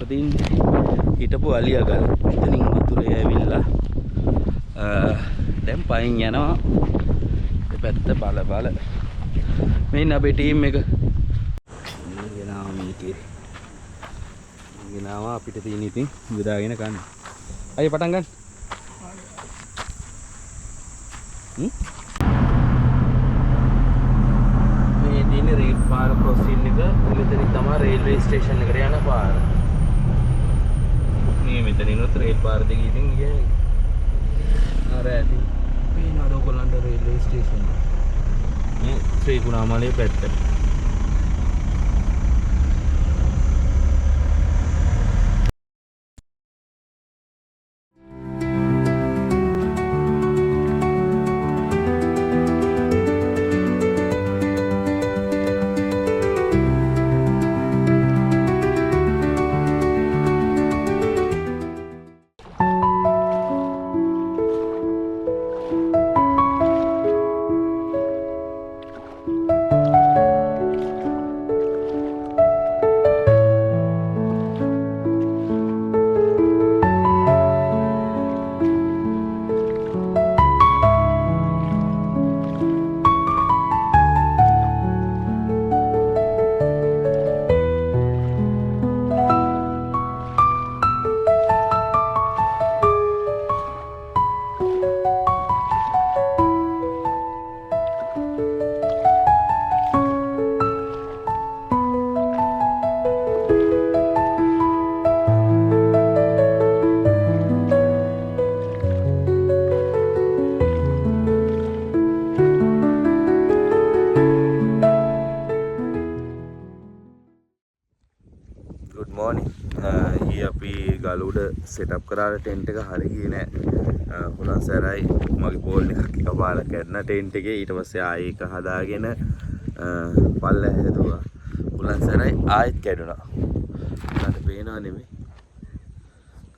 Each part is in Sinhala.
තියෙන්නේ. හිටපු අලියාගල. එතනින් වතුරේ ඇවිල්ලා දැන් පයින් යනවා. මේ පැත්ත බල. මෙන්න අපේ ටීම් එක. ගෙනාවා මේකේ. ගෙනාවා අපිට තියෙන ඉතින් බෙදාගෙන ගන්න. අය පටන් ගන්න. මේ තියෙන රේල් පාර ක්‍රොසින් එක මෙතනින් තමයි රේල්වේ ස්ටේෂන් එකට යන පාර. මේ මෙතනිනුත් රේල් පාර දෙක ඉතින් ගියා. අර ඇති මේ නඩෝගලන්ට රේල්වේ ස්ටේෂන් එක. මේ ශ්‍රී කුණාමලේ පැත්තට. Good morning. ඊ අපි ගලුඩ සෙටප් කරාට ටෙන්ට් එක හරි ගියේ නෑ. හුලන් සරයි මගේ බෝල් එකක් එකපාරක් කැඩුනා ටෙන්ට් එකේ. ඊට පස්සේ ආයෙ ඒක හදාගෙන පල්ලෙහ හැදුවා. හුලන් සරයි ආයෙත් කැඩුනා. මට පේනවා නෙමෙයි.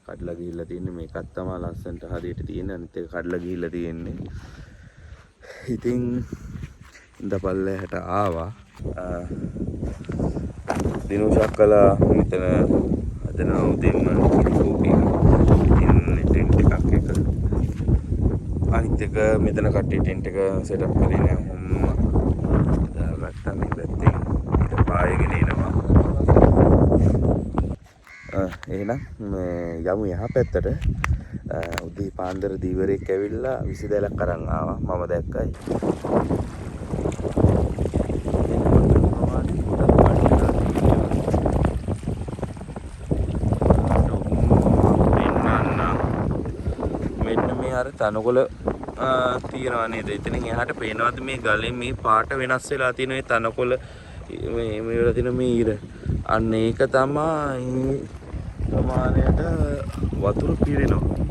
කඩලා ගිහිල්ලා තින්නේ මේකත් තමයි ලස්සනට හරියට තියෙන්නේ. අනිත් එක කඩලා ගිහිල්ලා තියෙන්නේ. ඉතින් ඉඳ පල්ලෙහට ආවා. දිනුෂක් කළා මෙතන අදන උදේම කෝපි ඉන්නේ ටෙන්ට් එකක් එක. අනිත් එක මෙතන කට්ටිය ටෙන්ට් එක සෙටප් කරේ නෑ. දාගත්තා මේ පැත්තෙන් ඊට පායගෙන එනවා. එහෙනම් යමු යහ පැත්තට. උදේ පාන්දර දීවරෙක් ඇවිල්ලා විසිදැලක් අරන් ආවා. මම දැක්කයි. තනකොළ තියනවා නේද? එතනින් එහාට පේනවාද මේ ගලේ මේ පාට වෙනස් වෙලා තියෙන මේ තනකොළ මේ වල තියෙන මේ ඉර. අන්න ඒක තමයි ප්‍රමාණයට වතුර පිරෙනවා.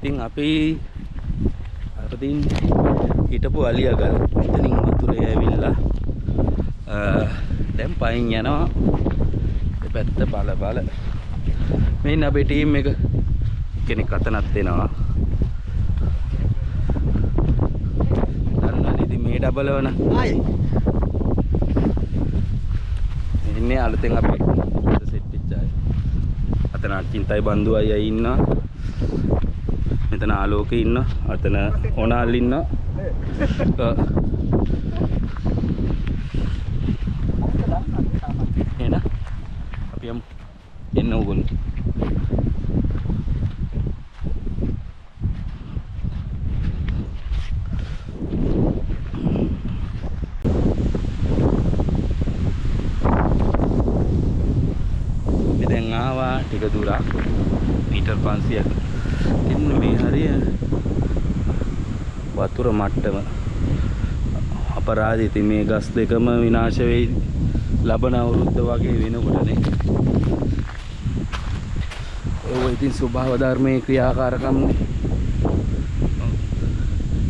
ඉතින් අපි අරදින් හිටපු අලියගල මෙතනින් වතුරේ ඇවිල්ලා දැන් පයින් යනවා දෙපැත්ත බල මෙන්න අපේ ටීම් එක කෙනෙක් අතනක් දෙනවා දන්නවද ඉතින් මේ ඩබලවන ආයේ ඉන්නේ අලුතෙන් අපි සෙට් වෙච්ච අය අතන චින්තයි බන්දු අයියා ඉන්නවා මෙතන ආලෝකේ ඉන්නවා අතන ඕනාල් ඉන්නවා එන අපි යමු එන්න ඕගොල්ලෝ මේ දැන් ආවා ටික දුරක් මීටර් 500ක් එන්න මේ හරිය වතුර මට්ටම අපරාධ ඉතින් මේ ගස් දෙකම විනාශ වෙයි ලබන අවුරුද්ද වගේ වෙනකොටනේ ඔය ඉතින් ස්වභාව ධර්මයේ ක්‍රියාකාරකම්නේ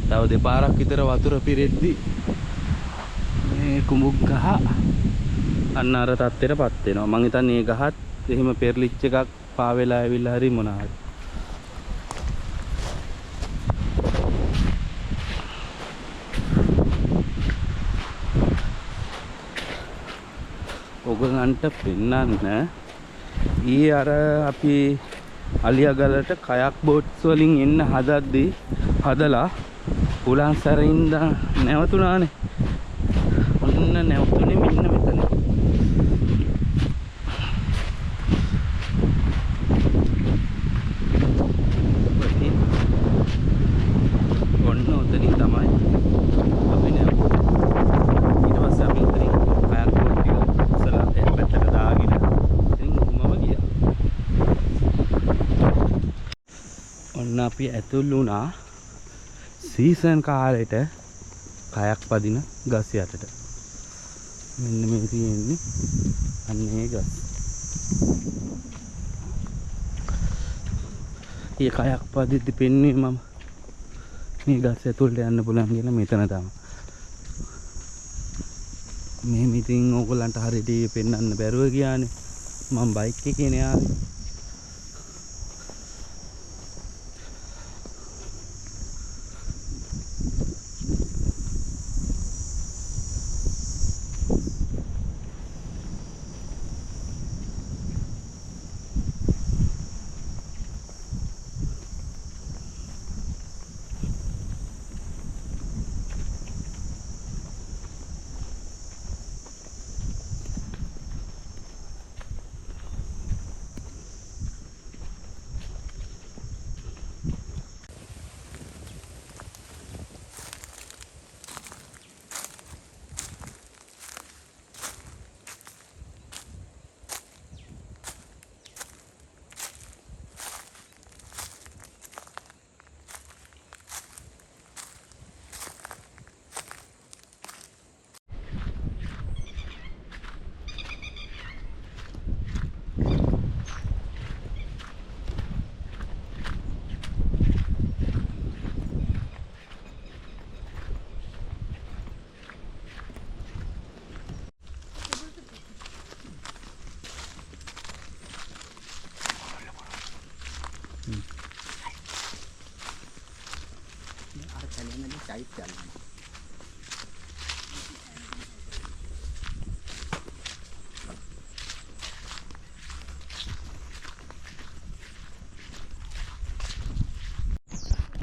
තව දෙපාරක් විතර වතුර පිරෙද්දි මේ කුඹුක් ගහ අන්න අර තත්ත්වෙටපත් වෙනවා මං හිතන්නේ මේ ගහත් එහෙම පෙරලිච් එකක් පාවෙලා ඇවිල්ලා හරි මොනවා හරි ඔයගලන්ට පෙන්නන්න ඊයේ අර අපි අලියගලට කයක් බෝට්ස් වලින් එන්න හදලා උලන්සරින්ද නැවතුණානේ ඔන්න නැවතුනේ මෙන්න මෙතන ඔන්න ඔතනින් තමයි අපි නැවතුනේ ඊට පස්සේ අපි උතරින් කයක් බෝට් ටික ඉස්සලා පැත්තට දාගෙන ඉතින් උමම ගියා ඔන්න අපි ඇතුල් වුණා සීසන් කාලෙට කයක් පදින ගස් යටට මෙන්න මේ තියෙන්නේ අන්නේ ගස් ඊ කයක් පදිද්දි පෙන්නේ මම මේ ගස් ඇතුළට යන්න පුළුවන් කියලා මෙතන තමයි මේ මිටින් ඕගොල්ලන්ට හරියට පෙන්වන්න බැරුව ගියානේ මම බයික් එකේ නේ ආවේ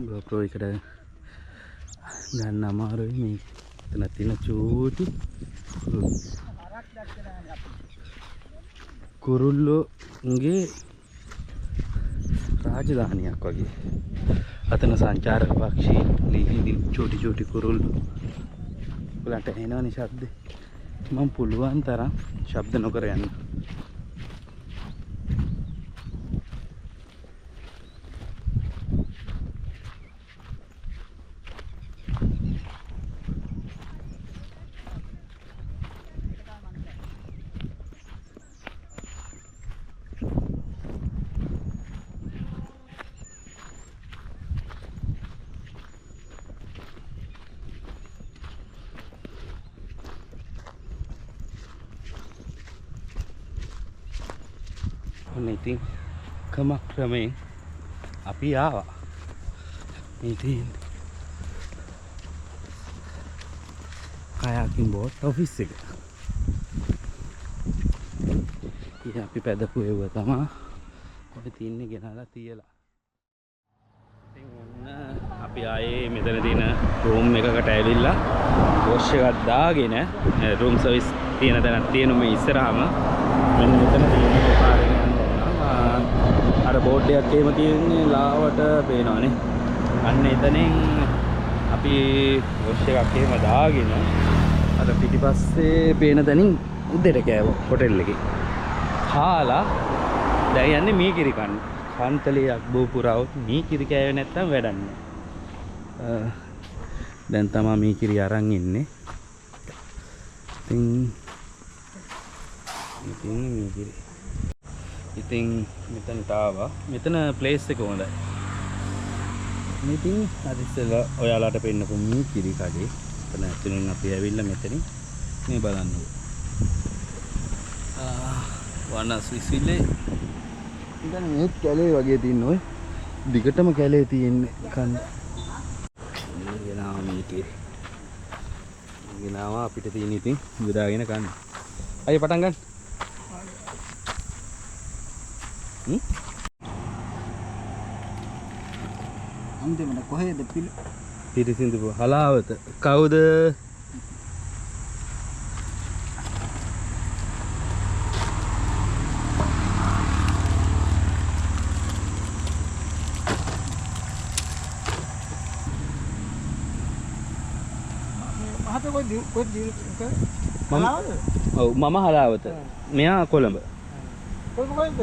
GoPro එකට ගන්න අමාරුයි මේ එතන තියෙන චූටි කුරුල්ලෝගේ රාජධානියක් වගේ අතන සංචාරක පක්ෂී ලීහිදී චූටි කුරුල්ලෝ ඔයාලට එනවනේ ශබ්ද මම පුළුවන් තරම් ශබ්ද නොකර යන්න ඔන්න ඉතින් ක්‍රමයෙන් අපි ආවා. ඉතින් kayaking boat office එක. ඉතින් අපි පැදපු ඒව තමයි ඔය තින්නේ ගෙනලා තියලා. ඉතින් ඔන්න අපි ආයේ මෙතන තියෙන රූම් එකකට ඇවිල්ලා වොෂ් එකක් දාගෙන රූම් සර්විස් තියෙන තැනක් තියෙන මේ ඉස්සරහම මෙන්න මෙතන තියෙන පාරේ යනවා. අර බෝඩ් එකක් එහෙම තියෙන්නේ ලාවට පේනවනේ. අන්න එතනින් අපි වොෂ් එකක් එහෙම දාගෙන අර පිටිපස්සේ පේන තැනින් උඩට කෑවා හොටෙල් එකේ. කාලා දැන් යන්නේ මීකිරි කන්න. කාන්තලයක් බෝපුරාවොත් මීකිරි කෑවේ නැත්තම් වැඩක් නෑ. දැන් තමයි මීකිරි අරන් ඉන්නේ. ඉතින් මීකිරි. ඉතින් මෙතනට ආවා. මෙතන ප්ලේස් එක හොඳයි. ඉතින් අද ඉස්සෙල්ලා ඔයාලට පෙන්නපු මීකිරි කඩේ. එතන ඇතුලෙන් අපි ඇවිල්ලා මෙතනින් මේ බලන්න. වනස් විසිලේ ඉතින් මේ කැලේ වගේ තියෙන ඔය දිගටම කැලේ තියෙන්නේ කන්න. ගෙනාවා මීකිරි. ගෙනාවා අපිට තියෙන ඉතින් බෙදාගෙන කන්න. අය පටන් ගන්න. අන්තිමට කොහෙද පිරිසිදු හලාවත කවුද? ඔව් මම හලාවත. මෙයා කොළඹ. කොහෙද?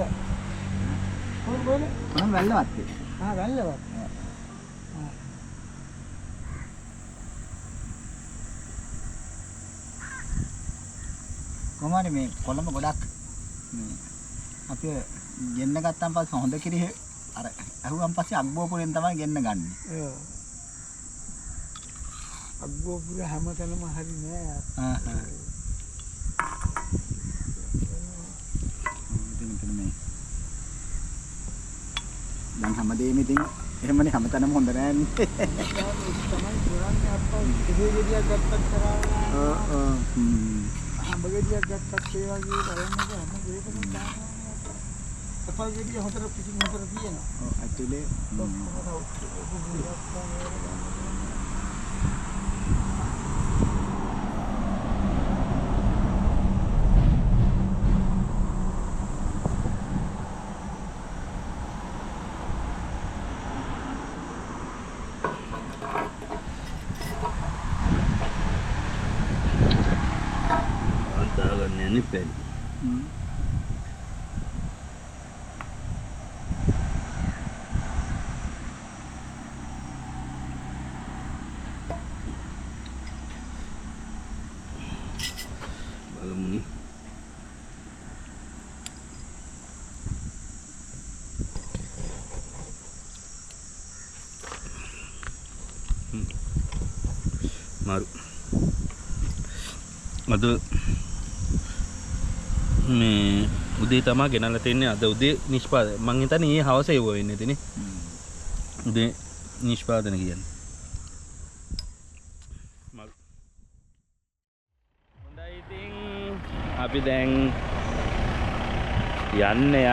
මම වැල්ලවත්තේ. වැල්ලවත්. කොහමද මේ කොළඹ ගොඩක් මේ අපි ගෙන්න ගත්තාන් පස්සේ හොඳ කිරි අර අහුවන් පස්සේ අග්බෝපුරෙන් තමයි ගෙන්න ගන්න. ඔව්. අග්බෝපුර හැමතැනම හරි නෑ. දැන් හැමදේම ඉතින් එහෙමනේ හැමතැනම හොඳ නෑනේ. තමයි පුරන්නේ අප්පා ඉතිරියක් ගත්තත් කරා. බගෙඩියක් ගත්තත් ඒ වගේ බලන්නකෝ හැම දෙයකම දානවා. අපල් ගෙඩිය හතර පිටින් හතර තියෙනවා. ඔව් ඇතුලේ Nippel. Balong ni. Maru. Ada මේ උදේ තමයි ගෙනල්ලා තින්නේ. අද උදේ නිෂ්පාදනය මං හිතන්නේ ඊයේ හවස එවුව වෙන්නේ ඉතින් උදේ නිෂ්පාදනය කියන්නේ. හොඳයි ඉතින් අපි දැන්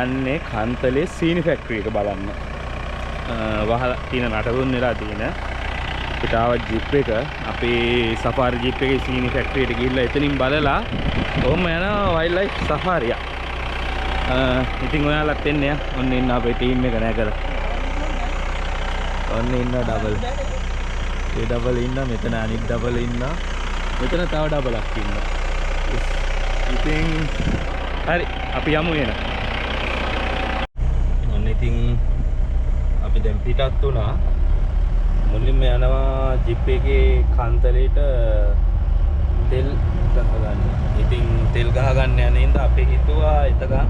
යන්නේ කන්තලේ සීනි ෆැක්ටරි එක බලන්න. වහලා තියෙන නටබුන් වෙලා තියෙන පිටාව ජිප් එක අපේ සෆාරි ජිප් එකේ සීනි ෆැක්ටරි එකට ගිහිල්ලා එතනින් බලලා කොහොම යනවා වයිල්ඩ් ලයිෆ් සෆාරිය. ඉතින් ඔයාලත් එන්න යා. ඔන්න ඉන්න අපේ ටීම් එක නැගලා. ඔන්න ඉන්න ඩබල්. ඒ ඩබල් ඉන්න මෙතන අනිත් ඩබල් ඉන්න. මෙතන තව ඩබලක් ඉන්න. ඉතින් හරි අපි යමු එන. ඔන්න ඉතින් අපි දැන් පිටත් වුණා. මුලින්ම යනවා ජිප් එකේ කන්තලේට තෙල් ගහගන්න. ඉතින් තෙල් ගහගන්න යන ඉඳ අපි හිතුවා එතකන්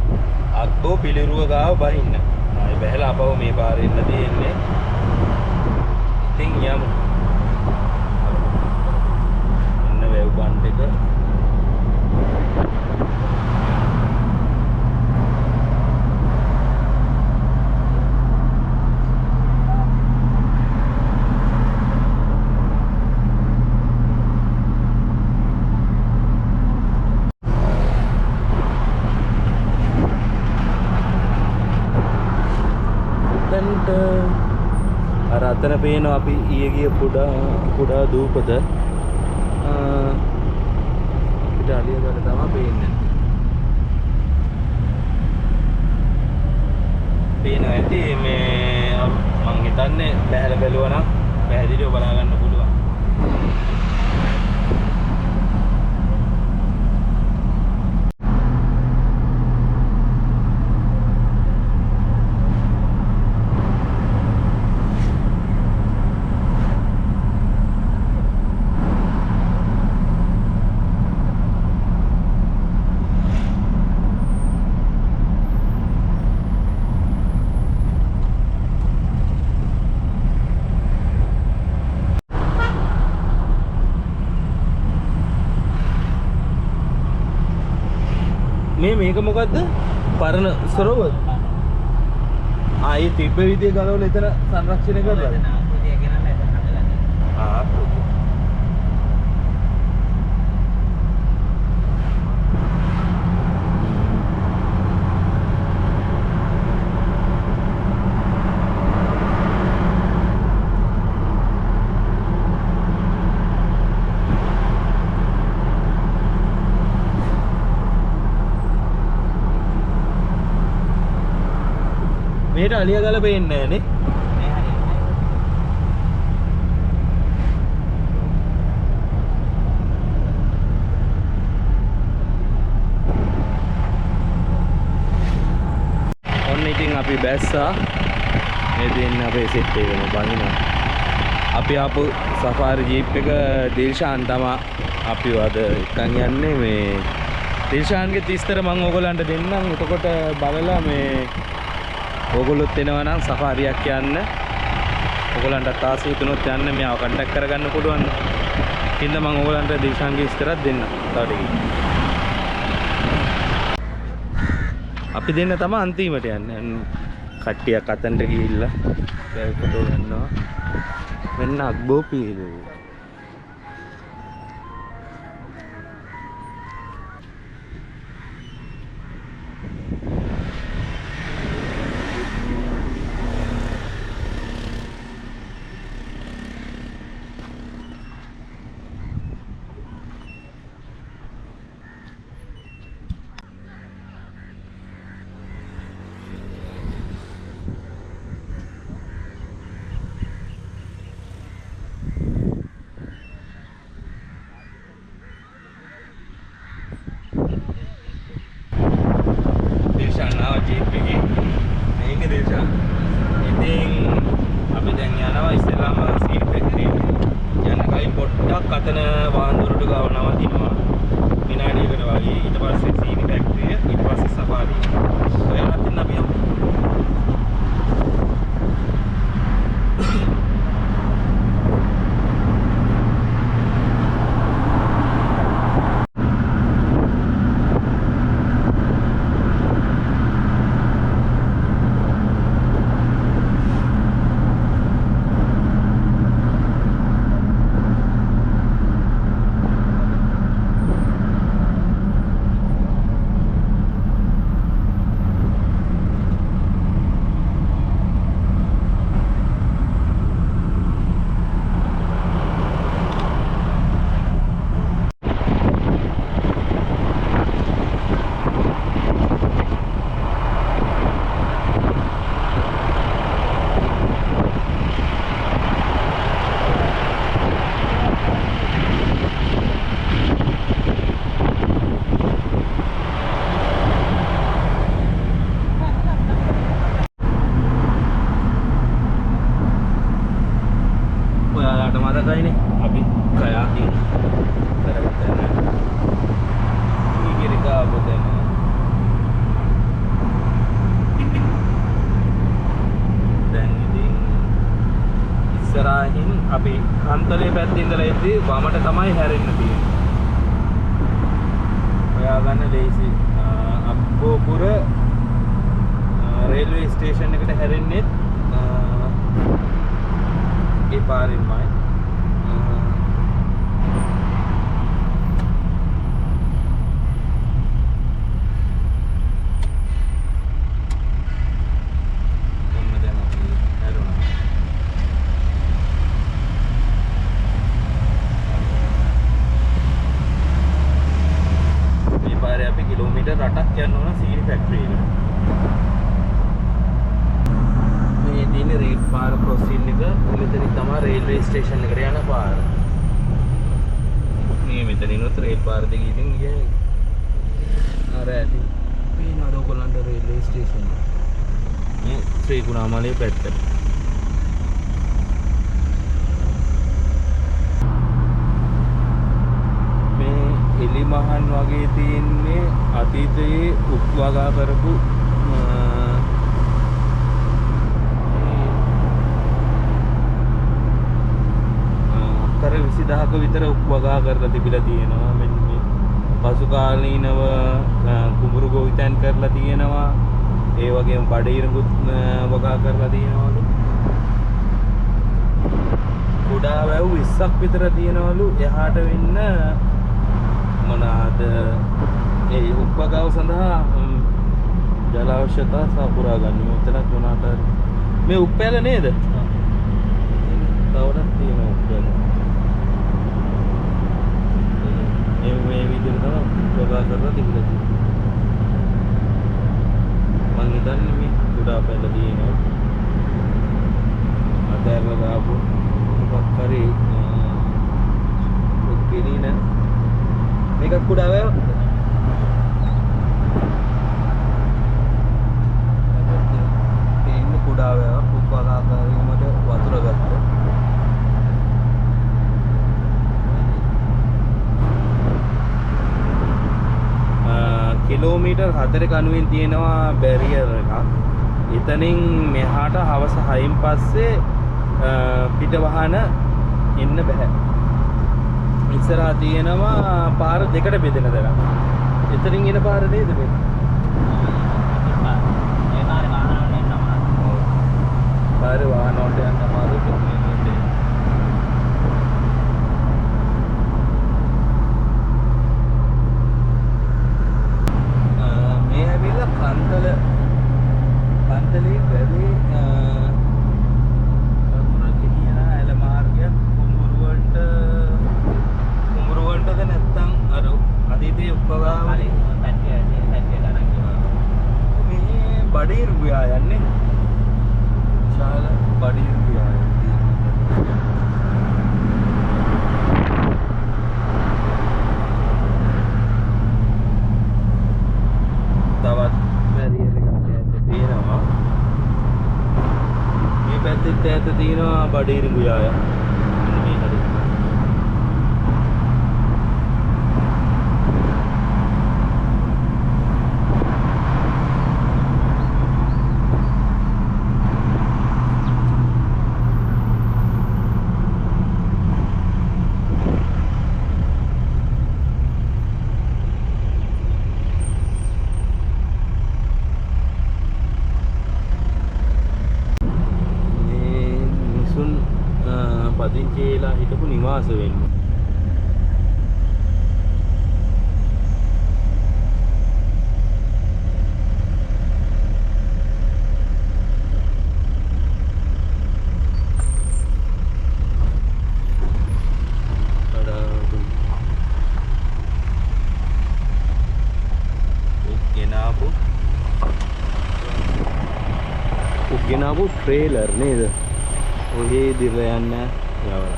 අක්බෝ පිළිරුව ගාව බහින්න. ආයෙ බැහැලා අපව මේ පාරේ ඉන්න තියෙන්නේ. ඉතින් යමු. ඔන්න වැව් බන්ඩ් එක. අතන පේනවා අපි ඊයේ ගිය කුඩා දූපත. අපිට අලියගල තමයි පේන්නේ. පේනවා ඇති මේ මං හිතන්නේ බැහැලා බැලුවා නම් පැහැදිලිව බලා ගන්න පුළුවන්. මේක මොකද්ද? පරණ සරෝවර. ආයේ තිබ්බ විදිය ගලවල එතන සංරක්ෂණය කරලා. මේට අලියගල පේන්නේ නැහැ නේ. ඔන්න ඉතින් අපි බැස්සා. මේ දෙන්න අපේ සෙට් එකම බඳිනවා. අපි ආපු සෆාරි ජීප් එක දිල්ෂාන් තමයි අපි අද එක්කන් යන්නේ. මේ දිල්ෂාන්ගේ තිස්තර මම ඕගොල්ලන්ට දෙන්නම්. එතකොට බලලා මේ ඕගොල්ලොත් එනවා නම් සෆාරියක් යන්න. ඕගොල්ලන්ටත් ආස හිතුනොත් යන්න මෙයාව කන්ටැක්ට් කරගන්න පුළුවන්. ඉතින් මම ඕගොල්ලන්ට දිල්ෂාන්ගේ විස්තරත් දෙන්න. තව ටිකකින්. අපි දෙන්න තමයි අන්තිමට යන්නේ. කට්ටියක් අතන්ට ගිහිල්ලා ෆොටෝ ගන්නවා. මෙන්න අක්බෝ පීලු. අතන වාන්දුරට ගාව නවතිනවා විනාඩියකට වගේ. ඊට පස්සේ සීනි ෆැක්ටරිය, ඊට පස්සේ සෆාරි. ඔයාලත් ඉන්න අපි යමු. අපි kayaking කරගන්න. ඊගිරික ආවොදෙන. දැන් ඉතින් ඉස්සරහින් අපි හන්තලේ පැත්තේ ඉඳලා එද්දී වමට තමයි හැරෙන්න තියෙන්නේ. හොයාගන්න ලේසි. අබ්බෝපුර රේල්වේ ස්ටේෂන් එකට හැරෙන්නේ ඒ පාරින්මයි. යන්න ඕන සීනි ෆැක්ටරි එකට. මේ තියෙන රේල් පාර ක්‍රොසින් එක මෙතනින් තමයි රේල්වේ ස්ටේෂන් එකට යන පාර. මේ මෙතනිනුත් රේල් පාර දෙක ඉතින් ගියේ. අර ඇති. මේ නඩ ඔයගොල්ලන්ට රේල්වේ ස්ටේෂන් එක. මේ ශ්‍රී ගුණාමාලයේ පැත්තට. එලිමහන් වගේ තියෙන්නේ අතීතයේ උප්වගා කරපු අක්කර 20000ක විතර උප්වගා කරලා තිබිලා තියෙනවා. මෙන්න මේ පසු කාලීනව කුඹුරු ගොවිතැන් කරලා තියෙනවා. ඒ වගේම බඩිරඟුත් වගා කරලා තියෙනවලු. කුඩා වැව් 20ක් විතර තියෙනවලු එහාට වෙන්න මොනවාද ඒ උප්වගාව සඳහා ජල අවශ්‍යතා සපුරා ගන්න. මෙතනත් මොනවාට මේ උප්පැල නේද? තවරක් තියෙනවා උප්පැල. මේ විදිහට තමයි උප්වගා කරලා තිබුණේ. මං හිතන්නේ මේ කුඩා පැල තියෙනවා. අතහැරලා දාපු මොකක් හරි උත්පිනින මේක කුඩා වැව. මේ කුඩා වැව උප්වගාකාරීමට වතුර ගත්තා. කිලෝමීටර් 4ක අනුවෙන් තියෙනවා බැරියර් එකක්. එතනින් මෙහාට හවස 6න් පස්සේ පිට වහන එන්න බෑ. ඉස්සරහා තියෙනවා පාර දෙකට බෙදෙන දරක්. එතනින් එන පාර නේද මේ? ඒ පාරේ වාහන වලට යන්න අමාරුයි. ඔව්. පාරේ වාහන වලට යන්න අමාරුයි. මේ ඇවිල්ලා කන්තලේ බැරි බඩිරුවා යන්නේ විශාල බඩිරුවා තවත් බැරියර් එකක් ඈත තියෙනවා. මේ පැත්තෙත් ඈත තියෙනවා බඩිරුවා මේ හරි. පදිංචිලා හිටපු නිවාස වෙන්නේ. උගෙනාපු ට්‍රේලර් නේද? ඔහේ දිර යන්න යවලා.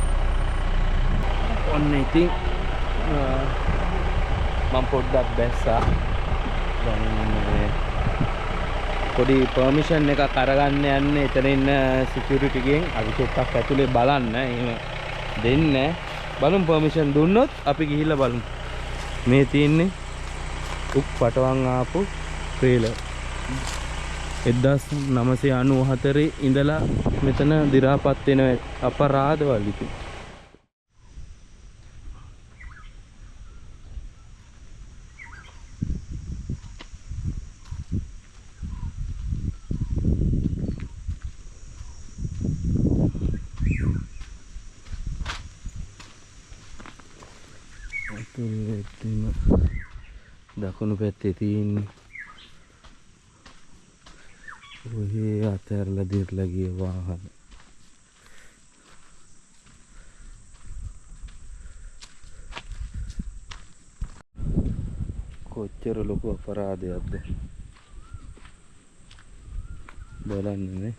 ඔන්න ඉතින් මම පොඩ්ඩක් බැස්සා. දැන් පොඩි පර්මිෂන් එකක් අරගන්න යන්නේ එතන ඉන්න සිකියුරිටි ගෙන්. අපි චුට්ටක් ඇතුලේ බලන්න. එහෙම දෙන්නේ බලමු පර්මිෂන් දුන්නොත් අපි ගිහිල්ලා බලමු. මේ තියෙන්නේ පටවන් ආපු ට්‍රේලර්. 1994 ඉඳලා මෙතන දි รา පත් වෙන අපරාධවල ඉතින්. දකුණු පැත්තේ තියෙන්නේ ඔහේ අතහැරලා දිර්ලා ගිය වාහන. කොච්චර ලොකු අපරාධයක්ද බලන්නනේ.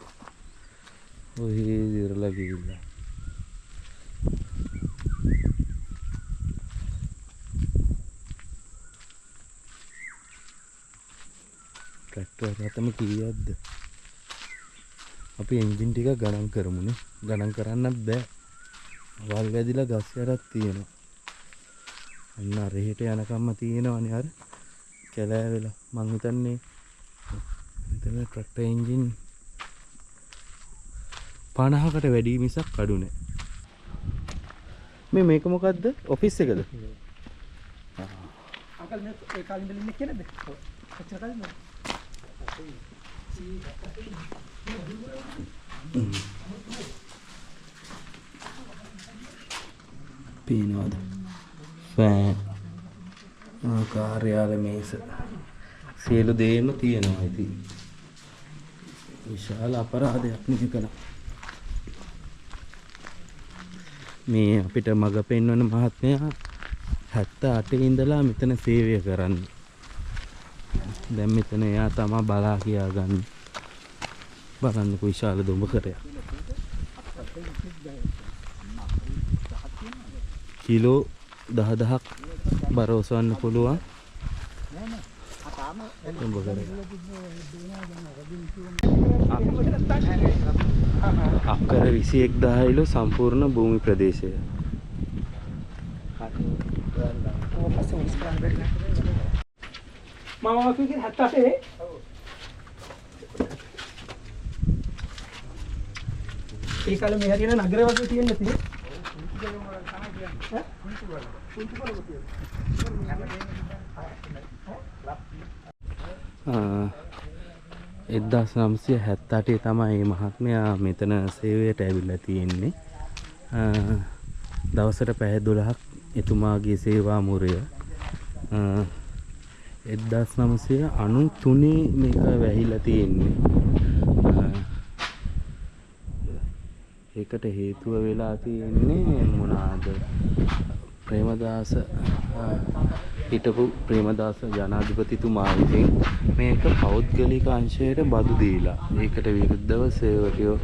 ඔය ඉරලා ගිහිල්ලා ට්‍රැක්ටර් එකටම කීයක්ද? අපි එන්ජින් ටික ගණන් කරමුනේ. ගණන් කරන්නත් බෑ. වල් වැදිලා ගස් යටක් තියෙනවා. අන්න අර එහෙට යනකම්ම තියෙනවනේ අර කැලෑ වෙලා. මං හිතන්නේ මෙතන ට්‍රැක්ටර් එන්ජින් 50කට වැඩි මිසක් අඩු නෑ. මේක මොකද්ද? ඔෆිස් එකද? අකල් මේ ඒ කාලින් දෙලින්නේ කියලාද? කොච්චර කාලින්ද? පේනවද? ෆෑන් කාර්යාල මේස සියලු දේම තියෙනවා. ඉතින් විශාල අපරාධයක් මේක. මේ අපිට මඟ පෙන්වන මහත්මයා 78 ඉඳලා මෙතන සේවය කරන්නේ. දැන් මෙතන එයා තමයි බලා කියාගන්නේ. බලන්නකො විශාල දුඹකරයක්. කිලෝ 10,000ක් බර ඔසවන්න පුළුවන්. අක්කර 21,000 සම්පූර්ණ භූමි ප්‍රදේශය. මම කිව්වේ 78. ඒ කාලේ මේ හරියට නගර වගේ තියෙන්නේ නැති. ආ 1978 තමයි මහත්මයා මෙතන සේවයට ඇවිල්ලා තියෙන්නේ. දවසට පැය 12ක් එතුමාගේ සේවා මුරය. 1993 මේක වැහිලා තියෙන්නේ. ඒකට හේතුව වෙලා තියෙන්නේ මොනවාද? ප්‍රේමදාස හිටපු ප්‍රේමදාස ජනාධිපතිතුමා විසින් මේක පෞද්ගලික අංශයට බදු දීලා ඒකට විරුද්ධව සේවකයෝ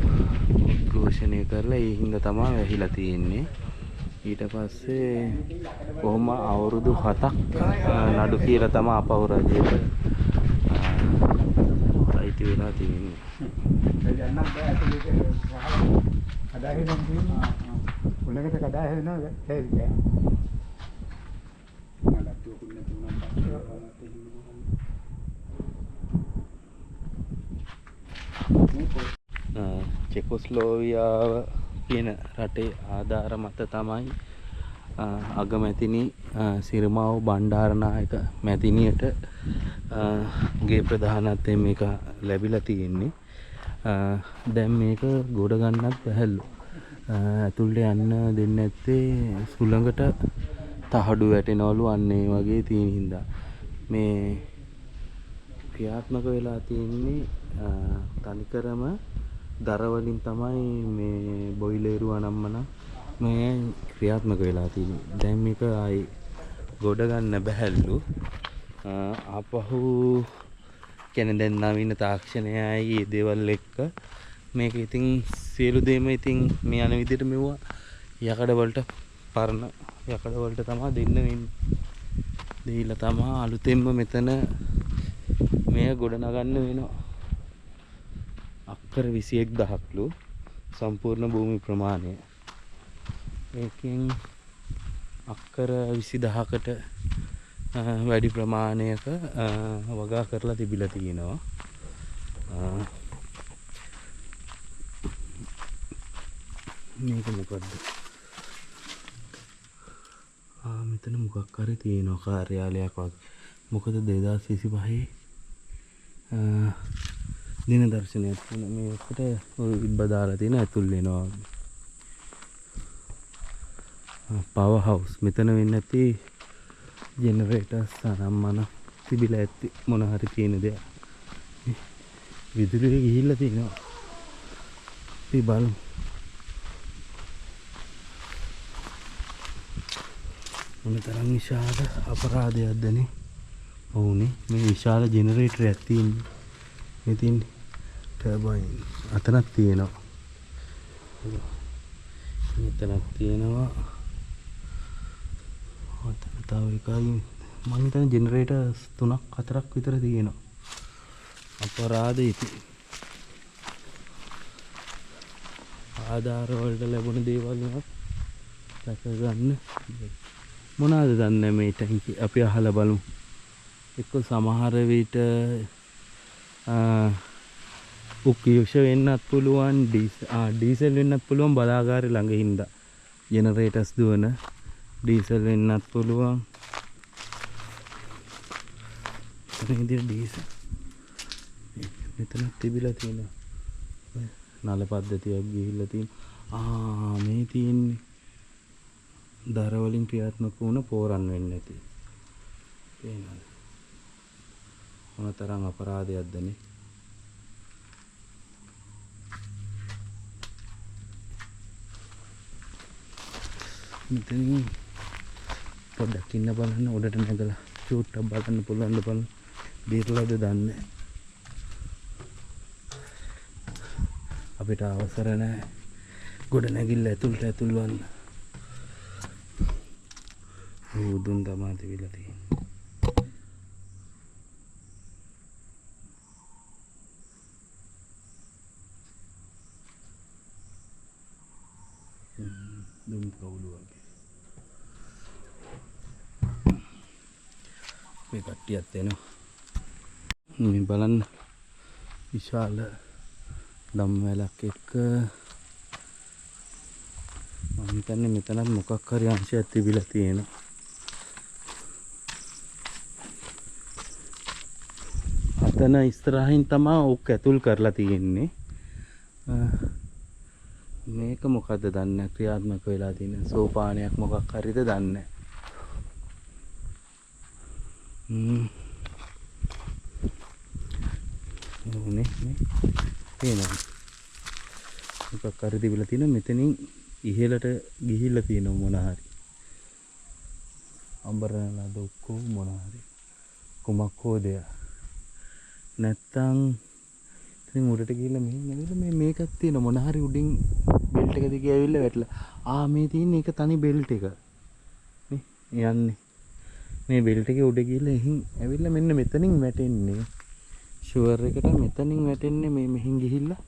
උද්ඝෝෂණය කරලා ඒ හින්දා තමයි වැහිලා තියෙන්නේ. ඊට පස්සේ කොහොම අවුරුදු 7ක් නඩු කියලා තමයි අපව රජයට අයිති වෙලා තියෙන්නේ. යන්න බෑ ඒක කඩාගෙන තියෙනවා. උණකට කඩාගෙන හේල්ද. චෙකොස්ලෝවියාව කියන රටේ ආධාර මත තමයි අගමැතිනි සිරිමාව් බණ්ඩාරනායක මැතිනියට ගේ ප්‍රධානත්වයෙන් මේක ලැබිලා තියෙන්නේ. දැන් මේක ගොඩ ගන්නත් බැහැලු. ඇතුළට යන්න දෙන්නේ නැත්තේ සුළඟට තහඩු වැටෙනවලු අන්න ඒ වගේ තියෙන හින්දා. මේ ක්‍රියාත්මක වෙලා තියෙන්නේ තනිකරම දර වලින් තමයි මේ බොයිලර් අනම්මන මේ ක්‍රියාත්මක වෙලා තියෙන්නේ. දැන් මේක ආයි ගොඩ ගන්න බැහැලු. ආපහු කියන්නේ දැන් නවීන තාක්ෂණයයි මේ දේවල් එක්ක මේක ඉතින් සියලු දේම ඉතින් මේ යන විදිහට මෙවුවා යකඩ වලට පරණ යකඩ වලට තමයි දෙන්න වෙන්නේ. දීලා තමයි අලුතෙන්ම මෙතන මේ ගොඩ නගන්න වෙනවා. අක්කර 21,000ක්ලු සම්පූර්ණ භූමි ප්‍රමාණය. මේකෙන් අක්කර 20,000කට වැඩි ප්‍රමාණයක වගා කරලා තිබිලා තියෙනවා. මේක මොකද්ද? මෙතන මොකක් හරි තියෙනවා කාර්යාලයක් වගේ. මොකද 2025 දින දර්ශනයක් තියෙන මේකට ඉබ්බ දාලා තියෙන ඇතුල් වෙනවා. පවර් හවුස් මෙතන වෙන්නේ නැති ජෙනරේටර්ස් අනම්මන තිබිලා ඇති මොන හරි තියෙන දෙයක්. විදුලිය ගිහිල්ලා තියෙනවා. අපි බලමු. මොන තරම් විශාල අපරාධයක්ද නේ. ඔවුනේ මේ විශාල ජෙනරේටරයක් තියෙන්නේ. මේ තියෙන්නේ ටර්බයින්. අතනක් තියෙනවා. මෙතනක් තියෙනවා. අතන තව එකයි. මම හිතන්නේ ජෙනරේටර්ස් 3ක් 4ක් විතර තියෙනවා. අපරාධ ඉති. ආධාර වලට ලැබුණ දේවල් වලත් දැක ගන්න. මොනවාද දන්නේ මේ ටැංකිය අපි අහලා බලමු. එක්ක සමහර විට උක්කියුෂ වෙන්නත් පුළුවන් ඩීසල් වෙන්නත් පුළුවන් බලාගාරේ ළඟ හින්දා ජෙනරේටර්ස් දුවන ඩීසල් වෙන්නත් පුළුවන්. මේ විදිහට ඩීසල් මෙතන තිබිලා තියෙනවා. නල පද්ධතියක් ගිහිල්ලා තියෙනවා. මේ තියෙන්නේ දර වලින් ක්‍රියාත්මක වුණ පෝරන් වෙන්නේ නැති. පේනවද? මොනතරම් අපරාධයක්ද නේ? මෙතන පොඩ්ඩක් ඉන්න බලන්න උඩට නැගලා චූට්ටක් බලන්න පුළුවන් බලන්න. දීර්ලද දන්නේ. අපිට අවසර නැහැ. ගොඩ නැගිල්ල ඇතුල් වන්න. උදුන් තමා තිබිලා තියෙන්නේ. දුම් කවුළු වගේ. මේ කට්ටියත් එනවා. මේ බලන්න විශාල දම්වැලක් එක්ක මම හිතන්නේ මෙතනත් මොකක් හරි අංශයක් තිබිලා තියෙනවා. අතන ඉස්සරහින් තමයි ඔක් ඇතුල් කරලා තියෙන්නේ. මේක මොකද්ද දන්නේ ක්‍රියාත්මක වෙලා තියෙන සෝපානයක් මොකක් හරිද දන්නේ. ඕනේ මේ තේනවා. මොකක් හරි තිබිලා තියෙන මෙතනින් ඉහළට ගිහිල්ලා තියෙන මොන හරි. අඹරලා දොක්කෝ මොන හරි. කුමක් හෝ දෙයක්. නැත්තම් ඉතින් උඩට ගිහිල්ලා මෙහෙන් ඇවිල්ලා මේකක් තියෙන මොන හරි උඩින් බෙල්ට් එක දිගේ ඇවිල්ලා වැටලා මේ තියෙන එක තනි බෙල්ට් එක නේ යන්නේ මේ බෙල්ට් එකේ උඩ ගිහිල්ලා එහින් ඇවිල්ලා මෙන්න මෙතනින් වැටෙන්නේ ෂුවර් එකට මෙතනින් වැටෙන්නේ මේ මෙහින් ගිහිල්ලා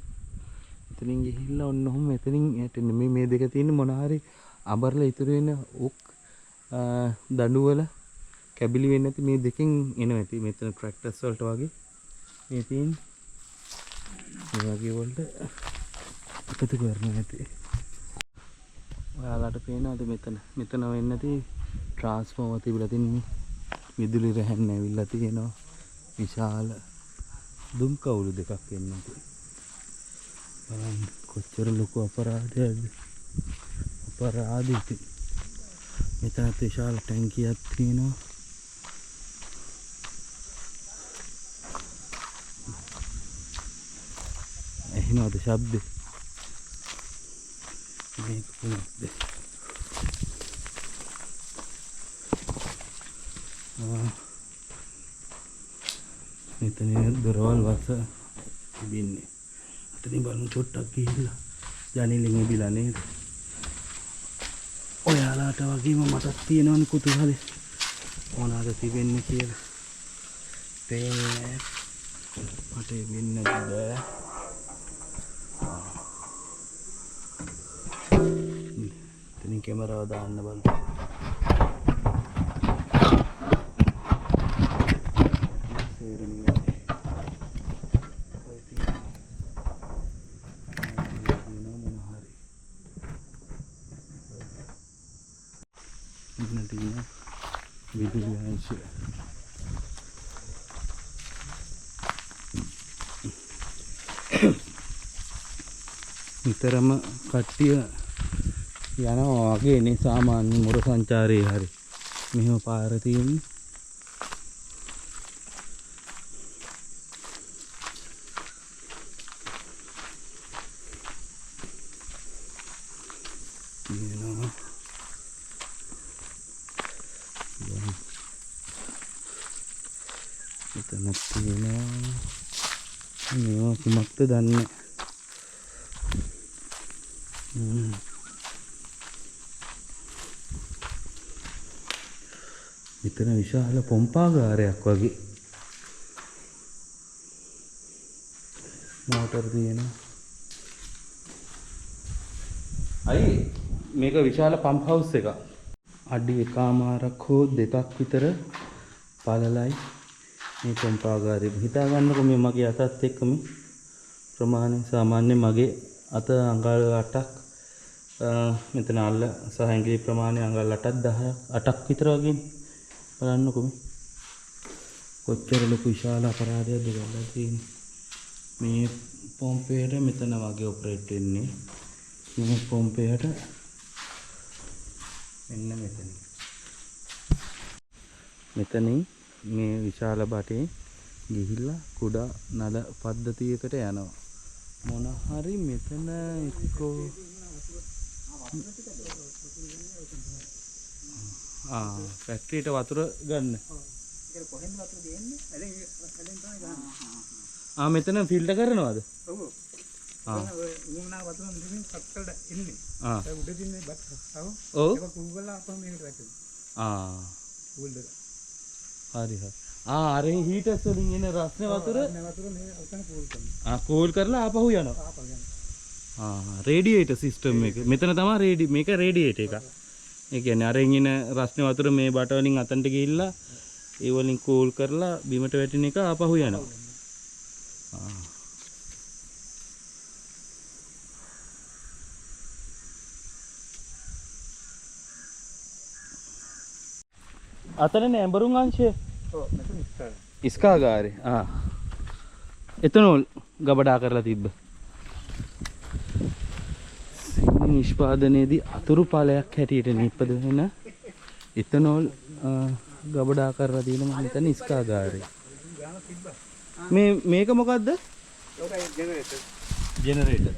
මෙතනින් ගිහිල්ලා ඔන්න ඔහොම මෙතනින් වැටෙන්නේ මේ දෙක තියෙන මොන හරි අඹරලා ඉතුරු වෙන උක් දඬු වල කැබිලි වෙන්නේ නැති මේ දෙකෙන් එනවා ඇති මෙතන ට්‍රැක්ටර්ස් වලට වගේ මේ තියෙන මේ වගේ වලට එකතු කරන්න ඇති. ඔයාලට පේනවද මෙතන වෙන්නේ නැති ට්‍රාන්ස්ෆෝමර් තිබිලා තින්නේ විදුලි රැහැන් ඇවිල්ලා තියෙනවා විශාල දුම් කවුළු දෙකක් එන්නේ නැති. බලන්න කොච්චර ලොකු අපරාධයක්ද. අපරාධිත. මෙතනත් විශාල ටැංකියක් තියෙනවා. එහෙනවද ශබ්ද? මේක කොහොමද? මෙතන දොරවල් වස තිබින්නේ. අතනින් බලමු චොට්ටක් ගිහිල්ලා ජනෙලෙන් ඉබිලා නේද? ඔයාලාට වගේම මටත් තියෙනවනේ කුතුහලෙ. මොනවාද තිබෙන්නේ කියලා. පේන්නේ මට වෙන්න බෑ. එතනින් කැමරාව දාන්න බලන්න. විදුලි අංශය නිතරම කට්ටිය යනවා වගේ නේ සාමාන්‍ය මුර සංචාරයේ හරි මෙහෙම පාර තියෙන්නේ. මෙතන තියෙනවා මේවා කුමක්ද දන්නේ මෙතන විශාල පොම්පාගාරයක් වගේ මෝටර් තියෙනවා අයි මේක විශාල පම්ප් හවුස් එකක් අඩි 1මාරක් හෝ 2ක් විතර පළලයි මේ පොම්පාගාරය හිතා ගන්නකො මේ මගේ අතත් එක්ක මේ ප්‍රමාණය සාමාන්‍ය මගේ අත අඟල් 8ක් මෙතන අල්ල සහ ඇඟිලි ප්‍රමාණය අඟල් 8ක් විතර වගේ බලන්නකො මේ කොච්චර ලොකු විශාල අපරාධයක්ද ගලලා තියෙන්නේ මේ පොම්පේට මෙතන වගේ ඔපරේට් වෙන්නේ මේ පොම්පේට මෙන්න මෙතනින් මේ විශාල බටේ ගිහිල්ලා කුඩා නල පද්ධතියකට යනවා මොන හරි මෙතන එක්කෝ ෆැක්ටරියට වතුර ගන්න කොහෙන්ද වතුර දෙන්නේ? ඇලෙන් තමයි ගහන්නේ. මෙතන ෆිල්ටර් කරනවද? ඔව්. උණුනා වතුර නෙමෙයි පත්තල ඉන්නේ. ඒ උඩ දින්නේ බත්. ඔව්. ඒක කුඹලා අපම මේකට වැටෙනවා. කුල්ද. හරි. අර හීටර්ස් වලින් එන රස්නේ වතුර මේ ඔතන කූල් කරනවා. කූල් කරලා ආපහු යනවා. රේඩියේටර් සිස්ටම් එක. මෙතන තමයි මේක රේඩියේටර් එක. ඒ කියන්නේ අරෙන් එන රස්නේ වතුර මේ බට වලින් අතන්ට ගිහිල්ලා ඒ වලින් කූල් කරලා බිමට වැටෙන එක ආපහු යනවා. අතනනේ ඇඹරුම් අංශය. ඔව් මෙතන ඉස්කාගාරේ. එතනෝල් ගබඩා කරලා තිබ්බ. නිෂ්පාදනයේදී අතුරු ඵලයක් හැටියට නිපද වෙන එතනෝල් ගබඩා කරලා තියෙන මම හිතන්නේ ඉස්කාගාරේ. මේක මොකද්ද? ජෙනරේටර්.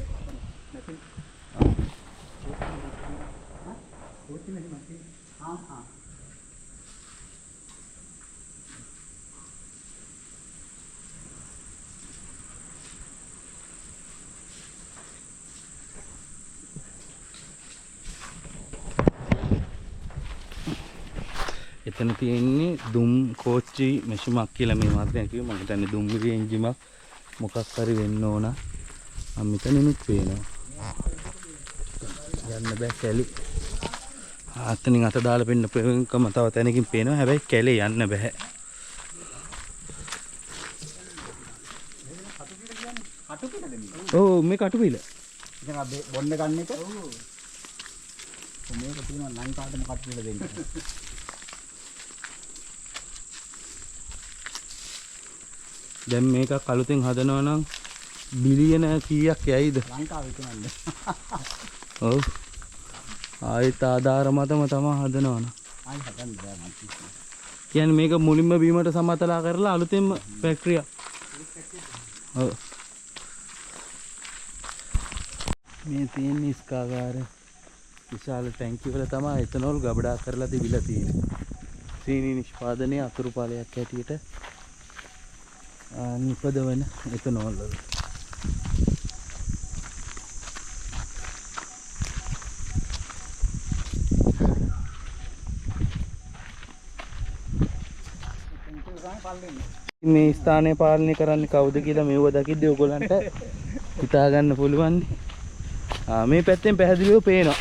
එතන තියෙන්නේ දුම් කෝච්චි මැෂිමක් කියලා මේ මාත්‍රයක් කිව්ව මම හිතන්නේ දුම් මිරි එන්ජිමක් මොකක් හරි වෙන්න ඕන මම මෙතනිනුත් පේනවා යන්න බෑ කැලි අතනින් අත දාලා පෙන්න ප්‍රේමකම තව තැනකින් පේනවා හැබැයි කැලේ යන්න බෑ ඔව් මේ කටුපිල ඉතින් අපි බොන්න ගන්න එක ඔව් මේක තියෙනවා ලංකාවටම කටුපිල දෙන්න දැන් මේක කලුතෙන් හදනවා නම් බිලියන කීයක් යයිද ලංකාවේ විකුණන්නේ ඔව් ආයෙත් ආධාර මතම තමයි හදනවා නම් ආයෙ හදන්න බෑ මම කියන්නේ මේක මුලින්ම බීමට සමතලා කරලා අලුතෙන්ම ෆැක්ටරියක් ඔව් මේ තියෙන ඉස්කාගාරේ විශාල ටැංකිය වල තමයි එතනෝල් ගබඩා කරලා තිබිලා තියෙන්නේ සීනි නිෂ්පාදනයේ අතුරු ඵලයක් හැටියට නිපදවන එතනෝල් වල මේ ස්ථානය පාලනය කරන්නේ කවුද කියලා මෙව දකිද්දී ඔයගොල්ලන්ට හිතා ගන්න පුළුවන්. මේ පැත්තෙන් පැහැදිලිව පේනවා.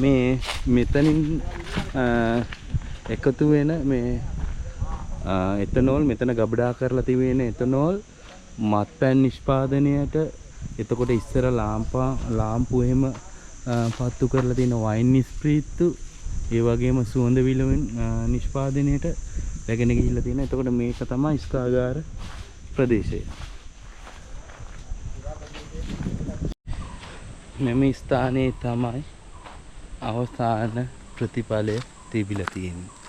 මේ මෙතනින් එකතු වෙන මේ එතනෝල් මෙතන ගබඩා කරලා තිබෙන එතනෝල් මත්පැන් නිෂ්පාදනයට එතකොට ඉස්සර ලාම්පු එහෙම පත්තු කරලා තියෙන වයින් ස්ප්‍රීතු ඒ වගේම සුවඳ විලවුන් නිෂ්පාදනයට රැගෙන ගිහිල්ලා තියෙන. එතකොට මේක තමයි ඉස්කාගාර ප්‍රදේශය. මෙම ස්ථානයේ තමයි අවසාන ප්‍රතිඵලය තිබිලා තියෙන්නේ.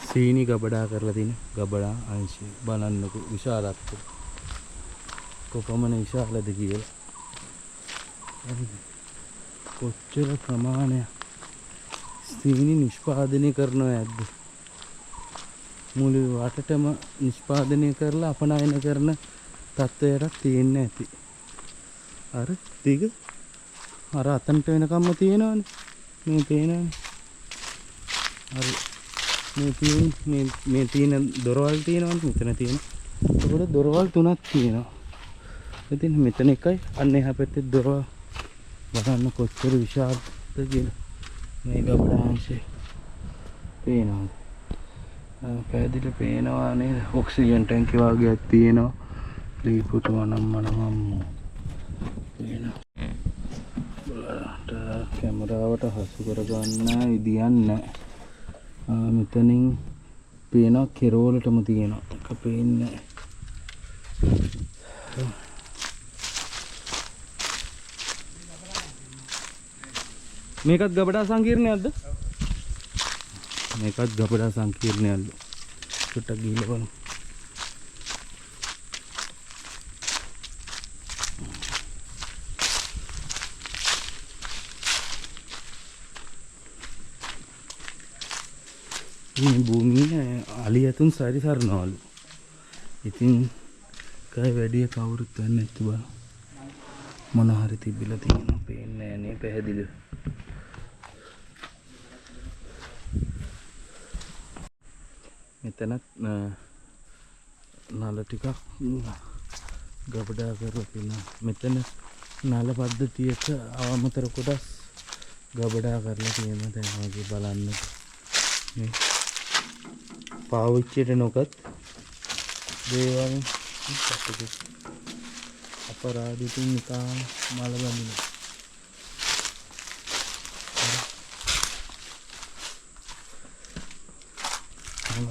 සීනි ගබඩා කරලා තියෙන ගබඩා අංශය බලන්නකො විශාලත්වය. කොපමණ විශාලද කියලා. කොච්චර ප්‍රමාණයක් සීනි නිෂ්පාදනය කරනව ඇද්ද? මුළු වටටම නිෂ්පාදනය කරලා අපනයන කරන තත්ත්වයටත් තියෙන්න ඇති. අර දිග අර අතන්ට වෙනකම්ම තියෙනවනේ. මේ පේනවනේ. හරි. මේ තියෙන දොරවල් තියෙනවනේ මෙතන තියෙන. ඒකට දොරවල් 3ක් තියෙනවා. ඉතින් මෙතන එකයි අන්න එහා පැත්තේ දොරවල් බලන්න කොච්චර විශාලද කියලා. මේ ගබඩාංශේ පේනවා. පැහැදිලි පේනවා නේද? ඔක්සිජන් ටැංකිය වගේක් තියෙනවා. දීපුතුව නම් මනමම්මෝ පේනවා. බලන්න කැමරාවට හසු කරගන්න ඉදියන්නේ නැහැ. මෙතනින් පේනවා කෙරෝලටම තියෙනවා. එක පේන්නේ මේකත් ගබඩා සංකීර්ණයක්ද? මේකත් ගබඩා සංකීර්ණයක්ද? චුට්ටක් ගිහිල්ලා බලමු. මේ භූමියේ අලි ඇතුන් සරිසරනවලු. ඉතින් කයි වැඩි කවුරුත් දන්නේ නැති බල. මොන හරි තිබිලා තියෙනවා පේන්නේ නැහැ නේ පැහැදිලිව. මෙතනත් නල ටිකක් ගබඩා කරලා තියෙනවා. මෙතන නල පද්ධතියක අවමතර කොටස් ගබඩා කරලා තියෙනවා. දැන් වගේ බලන්න මේ පාවිච්චියට නොගත් දේවල් අපරාධිතින් නිකන් මල බඳිනවා.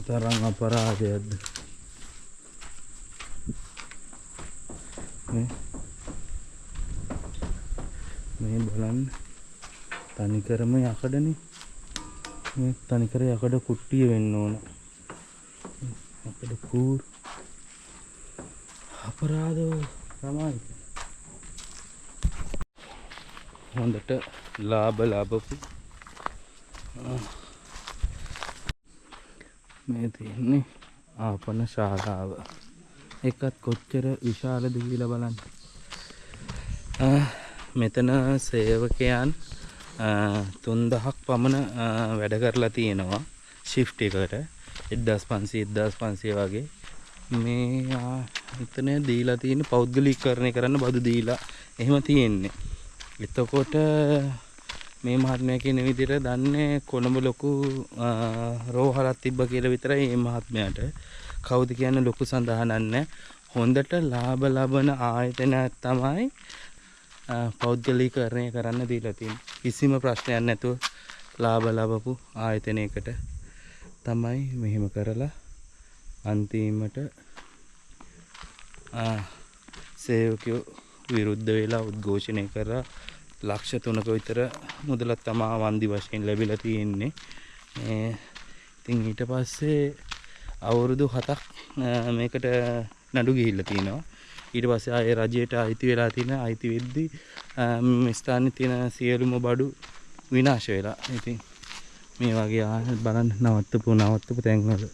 තරම් අපරාධයක්ද මේ බලන්න තනිකරම යකඩනේ. මේ තනිකර යකඩ කුට්ටිය වෙන්න ඕන. යකඩ කූර් අපරාධ තමයි. හොඳට ලාභ ලැබපු මේ තියෙන්නේ ආපන ශාලාව. එකත් කොච්චර විශාලද කියලා බලන්න. මෙතන සේවකයන් 3000ක් පමණ වැඩ කරලා තියෙනවා ෂිෆ්ට් එකකට. 1500 වගේ. මේ මෙතන දීලා තියෙන පෞද්ගලිකීකරණය කරන්න බදු දීලා එහෙම තියෙන්නේ. එතකොට මේ මහත්මයා කියන විදිහට දන්නේ කොළඹ ලොකු රෝහලක් තිබ්බ කියලා විතරයි මේ මහත්මයාට. කවුද කියන්නේ ලොකු සඳහනක් නැහැ. හොඳට ලාභ ලබන ආයතනයක් තමයි පෞද්ගලිකීකරණය කරන්න දීලා තියෙන්නේ. කිසිම ප්‍රශ්නයක් නැතුව ලාභ ලබපු ආයතනයකට තමයි මෙහෙම කරලා අන්තිමට සේවකයෝ විරුද්ධ වෙලා උද්ඝෝෂණය කරලා ලක්ෂ 3ක විතර මුදලක් තමයි වන්දි වශයෙන් ලැබිලා තියෙන්නේ. ඉතින් ඊට පස්සේ අවුරුදු 7ක් මේකට නඩු ගිහිල්ලා තිනවා. ඊට පස්සේ ආයේ රජයට අයිති වෙලා තියෙන අයිති වෙද්දි මේ ස්ථානයේ තියෙන සියලුම බඩු විනාශ වෙලා. ඉතින් මේ වගේ බලන්න නවත්තපු තැන්වල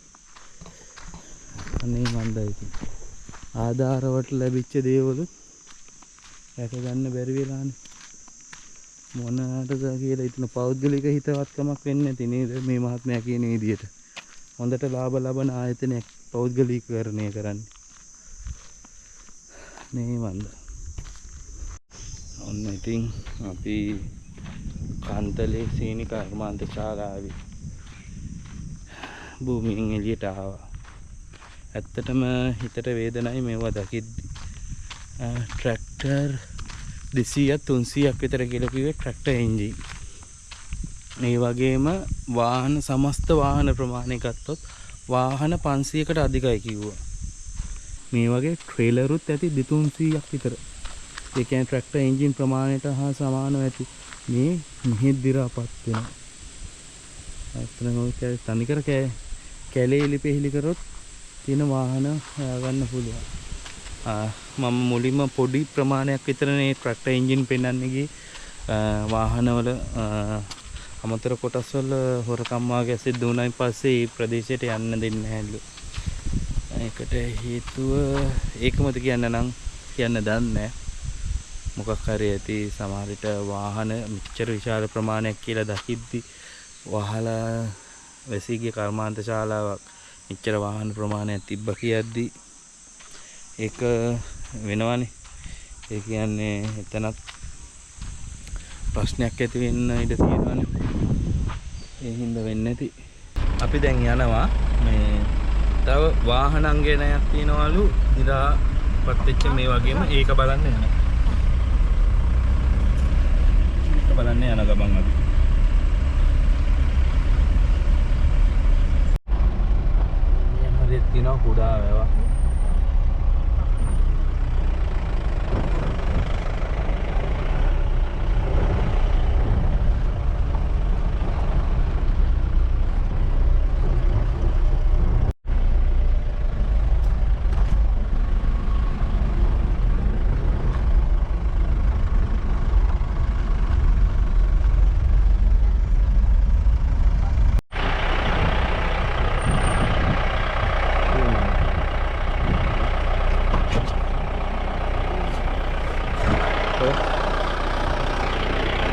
අනේ මන්දයි ඉතින් ආධාරවට ලැබිච්ච දේවලු රැක ගන්න බැරි වෙලානේ. මොනකටද කියලා ඉතින් පෞද්ගලික හිතවත්කමක් වෙන්නේ නැති නේද මේ මහත්මයා කියන විදිහට. හොඳට ලාභ ලබන ආයතනයක් පෞද්ගලිකීකරණය කරන්නේ. නේ මන්ද. ඔන්න ඉතින් අපි කාන්තලේ සීනි කර්මාන්ත ශාලාවේ භූමියෙන් එළියට ආවා. ඇත්තටම හිතට වේදනයි මේවා දකිද්දි. ට්‍රැක්ටර් 200ක් 300ක් විතර කියලා කිව්වේ ට්‍රැක්ටර් එන්ජින්. මේ වගේම වාහන සමස්ත වාහන ප්‍රමාණය ගත්තොත් වාහන 500කට අධිකයි කිව්වා. මේ වගේ ට්‍රේලරුත් ඇති 200ක් විතර. ඒ කියන්නේ ට්‍රැක්ටර් එන්ජින් ප්‍රමාණයට හා සමානව ඇති. මේ මෙහෙ දිරාපත් වෙනවා. ඇත්තටම ඔය තනිකර කැලේ ලිපෙහිලි කරොත් තියෙන වාහන හොයාගන්න පුළුවන්. මම මුලින්ම පොඩි ප්‍රමාණයක් විතරනේ ට්‍රැක්ටර් එන්ජින් පෙන්වන්නේ ගියේ වාහනවල අමතර කොටස්වල හොරකම් වාගේ සිද්ධ වුණායින් පස්සේ මේ ප්‍රදේශයට යන්න දෙන්නේ නැහැලු. ඒකට හේතුව ඒකමද කියන්න දන්නේ නැහැ. මොකක් හරි ඇති සමහර විට වාහන මෙච්චර විශාල ප්‍රමාණයක් කියලා දකිද්දි වහලා වැසීගේ කර්මාන්ත ශාලාවක් මෙච්චර වාහන ප්‍රමාණයක් තිබ්බ කියද්දි ඒක වෙනවනේ. ඒ කියන්නේ එතනත් ප්‍රශ්නයක් ඇති වෙන්න ඉඩ තියෙනවනේ. ඒ හින්දා වෙන්නේ නැති. අපි දැන් යනවා මේ තව වාහන අංගනයක් තියෙනවලු ඉරාපත් වෙච්ච මේ වගේම ඒක බලන්න යනවා. ඒක බලන්න යන ගමන් අපි. මේ හරියට තියෙනවා කුඩා වැව.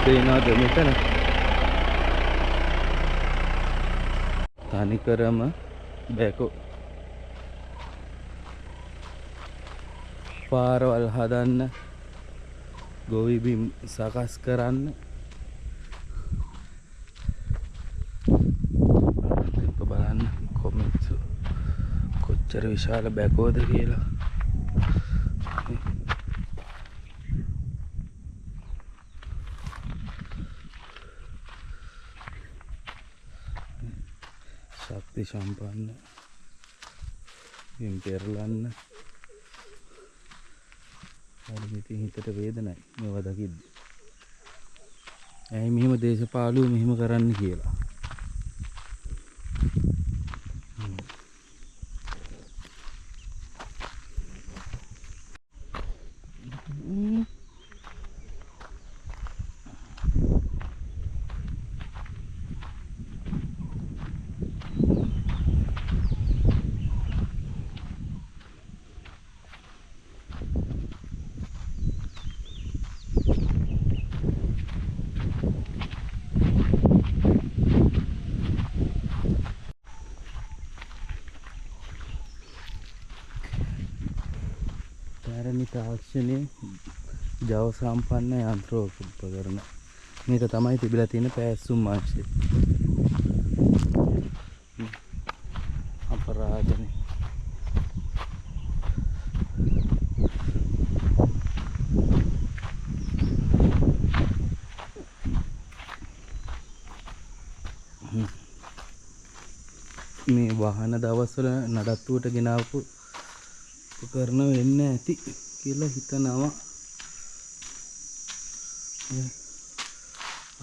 පේනවද මෙතන? තනිකරම බෑකෝ පාරවල් හදන්න, ගොවි බිම් සකස් කරන්න බලන්න කොමෙන්ට් කොච්චර විශාල බෑකෝද කියලා. ශක්ති සම්පන්න මෙන් පෙරලන්න හරි ඉතින් හිතට වේදනයි මේවා දකිද්දි. ඇයි මෙහෙම දේශපාලුව මෙහෙම කරන්න කියලා. පැරණි තාක්ෂණයේ ජව සම්පන්න යන්ත්‍රෝපකරණ මේක තමයි තිබිලා තියෙන පෑස්සුම් මාංශය. අපරාධනේ. මේ වාහන දවස්වල නඩත්තුවට ගෙනාවු උපකරණ වෙන්න ඇති කියලා හිතනවා.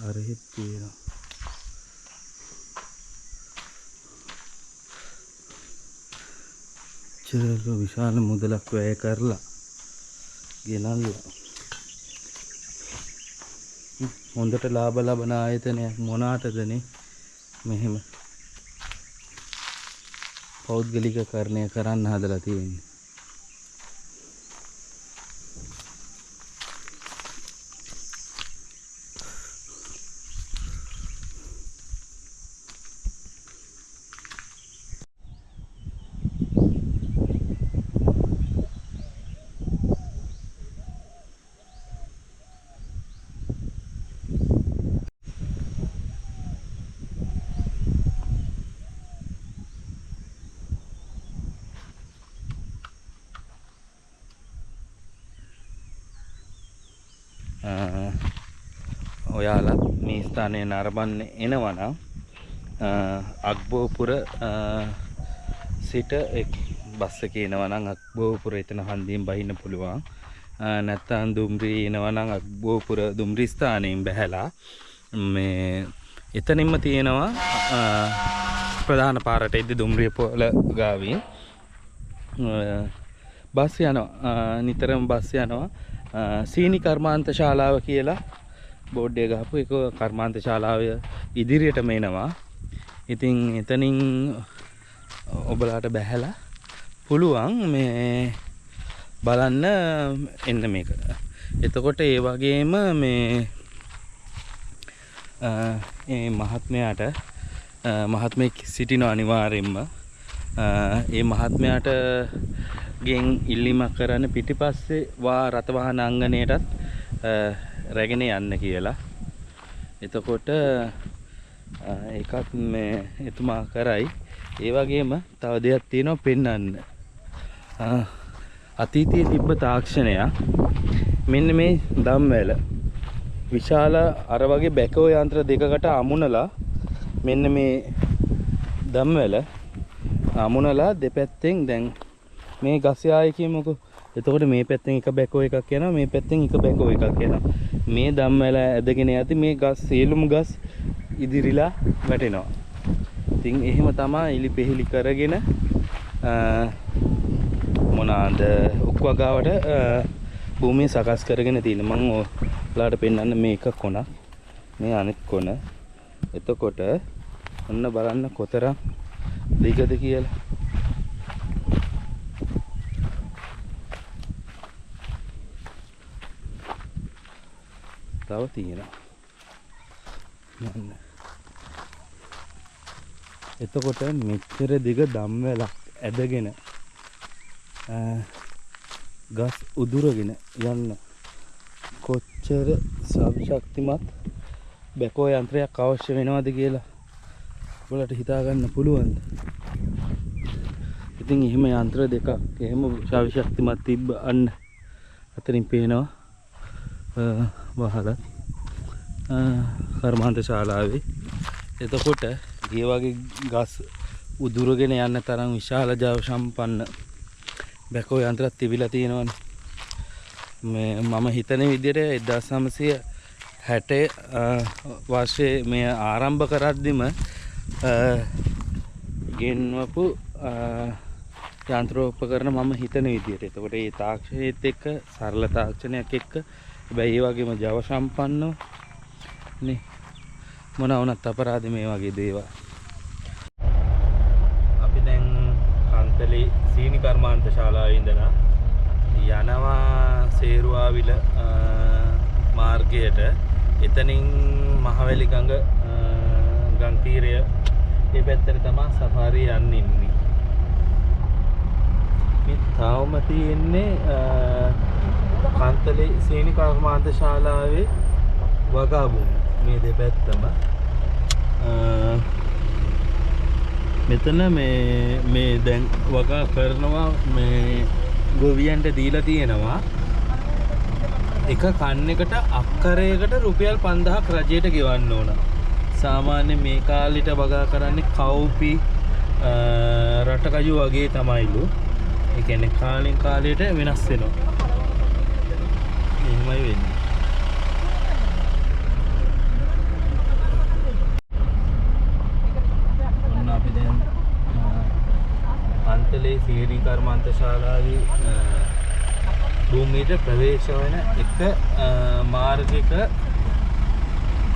අර හිත තියෙනවා. චරල විශාල මුදලක් වැය කරලා ගෙනල්ලා හොඳට ලාභ ලබන ආයතනයක් මොනාටදනේ මෙහෙම පෞද්ගලිකකරණය කරන්න හදලා තියෙන්නේ. ඔයාලා මේ ස්ථානයේ නරඹන්න එනවනම් අග්බෝපුර සිට බස් එකේ එනවනම් අග්බෝපුර එතන හන්දියෙන් බහින්න පුළුවන්. නැත්නම් දුම්රිය එනවනම් අග්බෝපුර දුම්රිය ස්ථානයෙන් බැහැලා මේ එතනින්ම තියෙනවා ප්‍රධාන පාරට ඉද්දි දුම්රිය පොළ ගාවින් බස් යනවා. නිතරම බස් යනවා. සීනි කර්මාන්ත ශාලාව කියලා බෝඩ් එක ගහපු එක කර්මාන්ත ශාලාව ඉදිරියටම එනවා. ඉතින් එතනින් ඔබලාට බැහැලා පුළුවන් මේ බලන්න එන්න මේක. එතකොට ඒ වගේම මේ මහත්මයාට මහත්මයෙක් සිටින අනිවාර්යෙන්ම ඒ මහත්මයාට ගෙන් ඉල්ලීමක් කරන්න පිටිපස්සේ රත වාහන අංගණයටත් රැගෙන යන්න කියලා. එතකොට ඒකත් මේ එතුමා කරයි. ඒ වගේම තව දෙයක් තියෙනවා පෙන්වන්න. අතීතයේ තිබ්බ තාක්ෂණයක් මෙන්න මේ දම්වැල විශාල අර වගේ බැකෝ යන්ත්‍ර දෙකකට අමුණලා මෙන්න මේ දම්වැල අමුණලා දෙපැත්තෙන් දැන් මේ ගස් යාය කියමුකෝ. එතකොට මේ පැත්තෙන් එක බැකෝ එකක් යනවා, මේ පැත්තෙන් එක බැකෝ එකක් යනවා. මේ දම්වැල ඇදගෙන යද්දි මේ ගස් සියලුම ගස් ඉදිරිලා වැටෙනවා. ඉතින් එහෙම තමයි ඉලි පෙහිලි කරගෙන මොනවාද උක්වගාවට භූමිය සකස් කරගෙන තියෙන. මම ඔයාලට පෙන්නන්න මේ එක කොනක්, මේ අනිත් කොන. එතකොට ඔන්න බලන්න කොතරම් දිගද කියලා. තව තියෙනවා. එතකොට මෙච්චර දිග දම්වැලක් ඇදගෙන ගස් උදුරගෙන යන්න කොච්චර ශක්තිමත් බැකෝ යන්ත්‍රයක් අවශ්‍ය වෙනවද කියලා ඔයාලට හිතා ගන්න පුළුවන්ද? ඉතින් එහෙම යන්ත්‍ර දෙකක් එහෙම ශක්තිමත් තිබ්බ අන්න අතරින් පේනවා වහලත් කර්මාන්ත ශාලාවේ. එතකොට ඒ වගේ ගස් උදුරගෙන යන්න තරම් විශාල ජව සම්පන්න බැකෝ යන්ත්‍රයක් තිබිලා තියෙනවනේ. මම හිතන විදිහට 1960 වර්ෂයේ මේ ආරම්භ කරද්දිම ගෙන්වපු යන්ත්‍රෝපකරණ මම හිතන විදිහට. එතකොට මේ තාක්ෂණයත් එක්ක සරල තාක්ෂණයක් එක්ක හැබැයි ඒ වගේම ජව සම්පන්නව නේ මොන වුණත් අපරාධ මේ වගේ දේවල්. අපි දැන් කන්තලේ සීනි කර්මාන්ත ශාලාවේ ඉඳලා යනවා සේරුවාවිල මාර්ගයට. එතනින් මහවැලි ගඟ ගම් තීරය මේ පැත්තට තමයි සෆාරිය යන්න ඉන්නේ. මේ තාවම තියෙන්නේ කන්තලේ සීනි කර්මාන්ත ශාලාවේ වගාබුම් මේ දෙපැත්තම. මෙතන මේ දැන් වගා කරනවා මේ ගොවියන්ට දීලා තියෙනවා. එක කන්නයකට අක්කරයකට රුපියල් 5000ක් රජයට ගෙවන්න ඕන. සාමාන්‍ය මේ කාලෙට වගා කරන්නේ කවුපි රටකජු වගේ තමයිලු. ඒ කියන්නේ කාලෙන් කාලයට වෙනස් වෙනවා. එහෙමයි වෙන්නේ. ඔන්න අපි දැන් කන්තලේ සීනි කර්මාන්ත ශාලාවේ භූමියට ප්‍රවේශ වෙන එක මාර්ගයක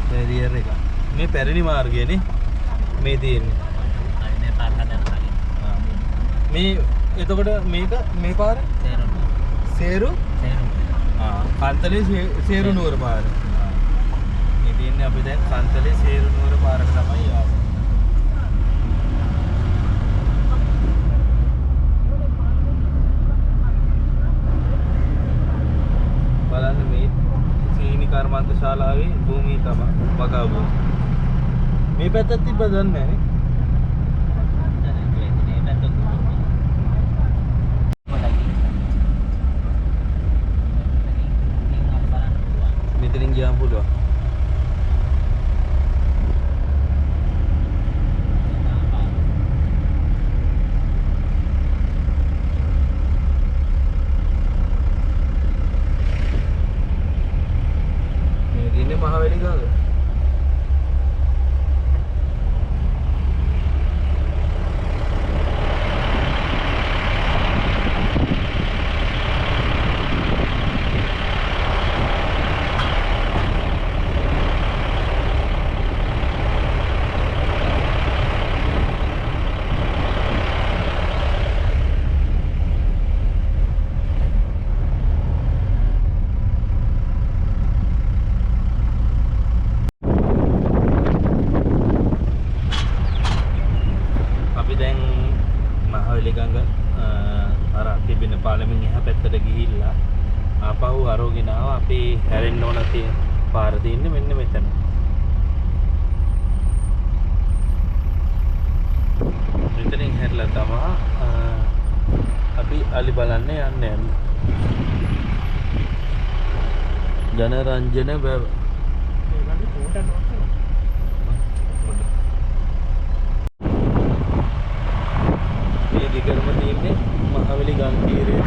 බැරියර් එක. මේ පැරණි මාර්ගයනේ මේ තියෙන්නේ. මේ එතකොට මේක මේ පාර සේරු කන්තලේ සේරු නුවර පාර. මේ තියෙන්නේ අපි දැන් කන්තලේ සේරු නුවර පාරට තමයි ආවේ. බලන්න මේ සීනි කර්මාන්ත ශාලාවේ භූමිය තමයි වගා භූමිය. මේ පැත්තත් තිබ්බද දන්නේ නැහැ නේ. මෙතනින් ගියාම පුළුවන්. මේ දිනේ මහවැලි ගඟ. මහවැලි ගඟ අර තිබෙන පාලමින් එහා පැත්තට ගිහිල්ලා ආපහු අරෝගෙන ආවා. අපි හැරෙන්න ඕන තියෙන පාර තියෙන්නේ මෙන්න මෙතන. මෙතනින් හැරලා තමයි අපි අලි බලන්න යන්නේ. ජනරංජන වැව. මේ දිගටම තියෙන්නේ මහවැලි ගම් තීරයේ.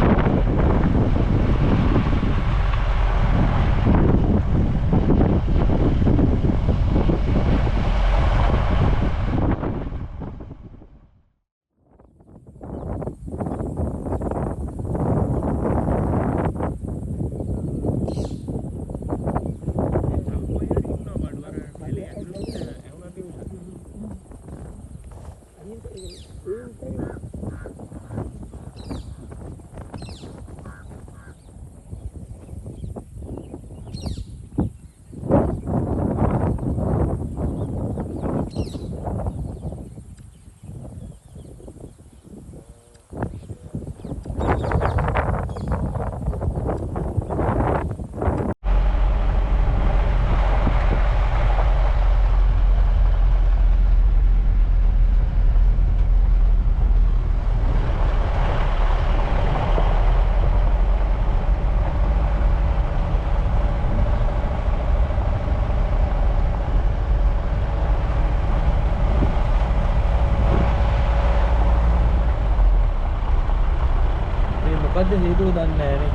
මොකද්ද හේතුව දන්නේ නැහැ නේ.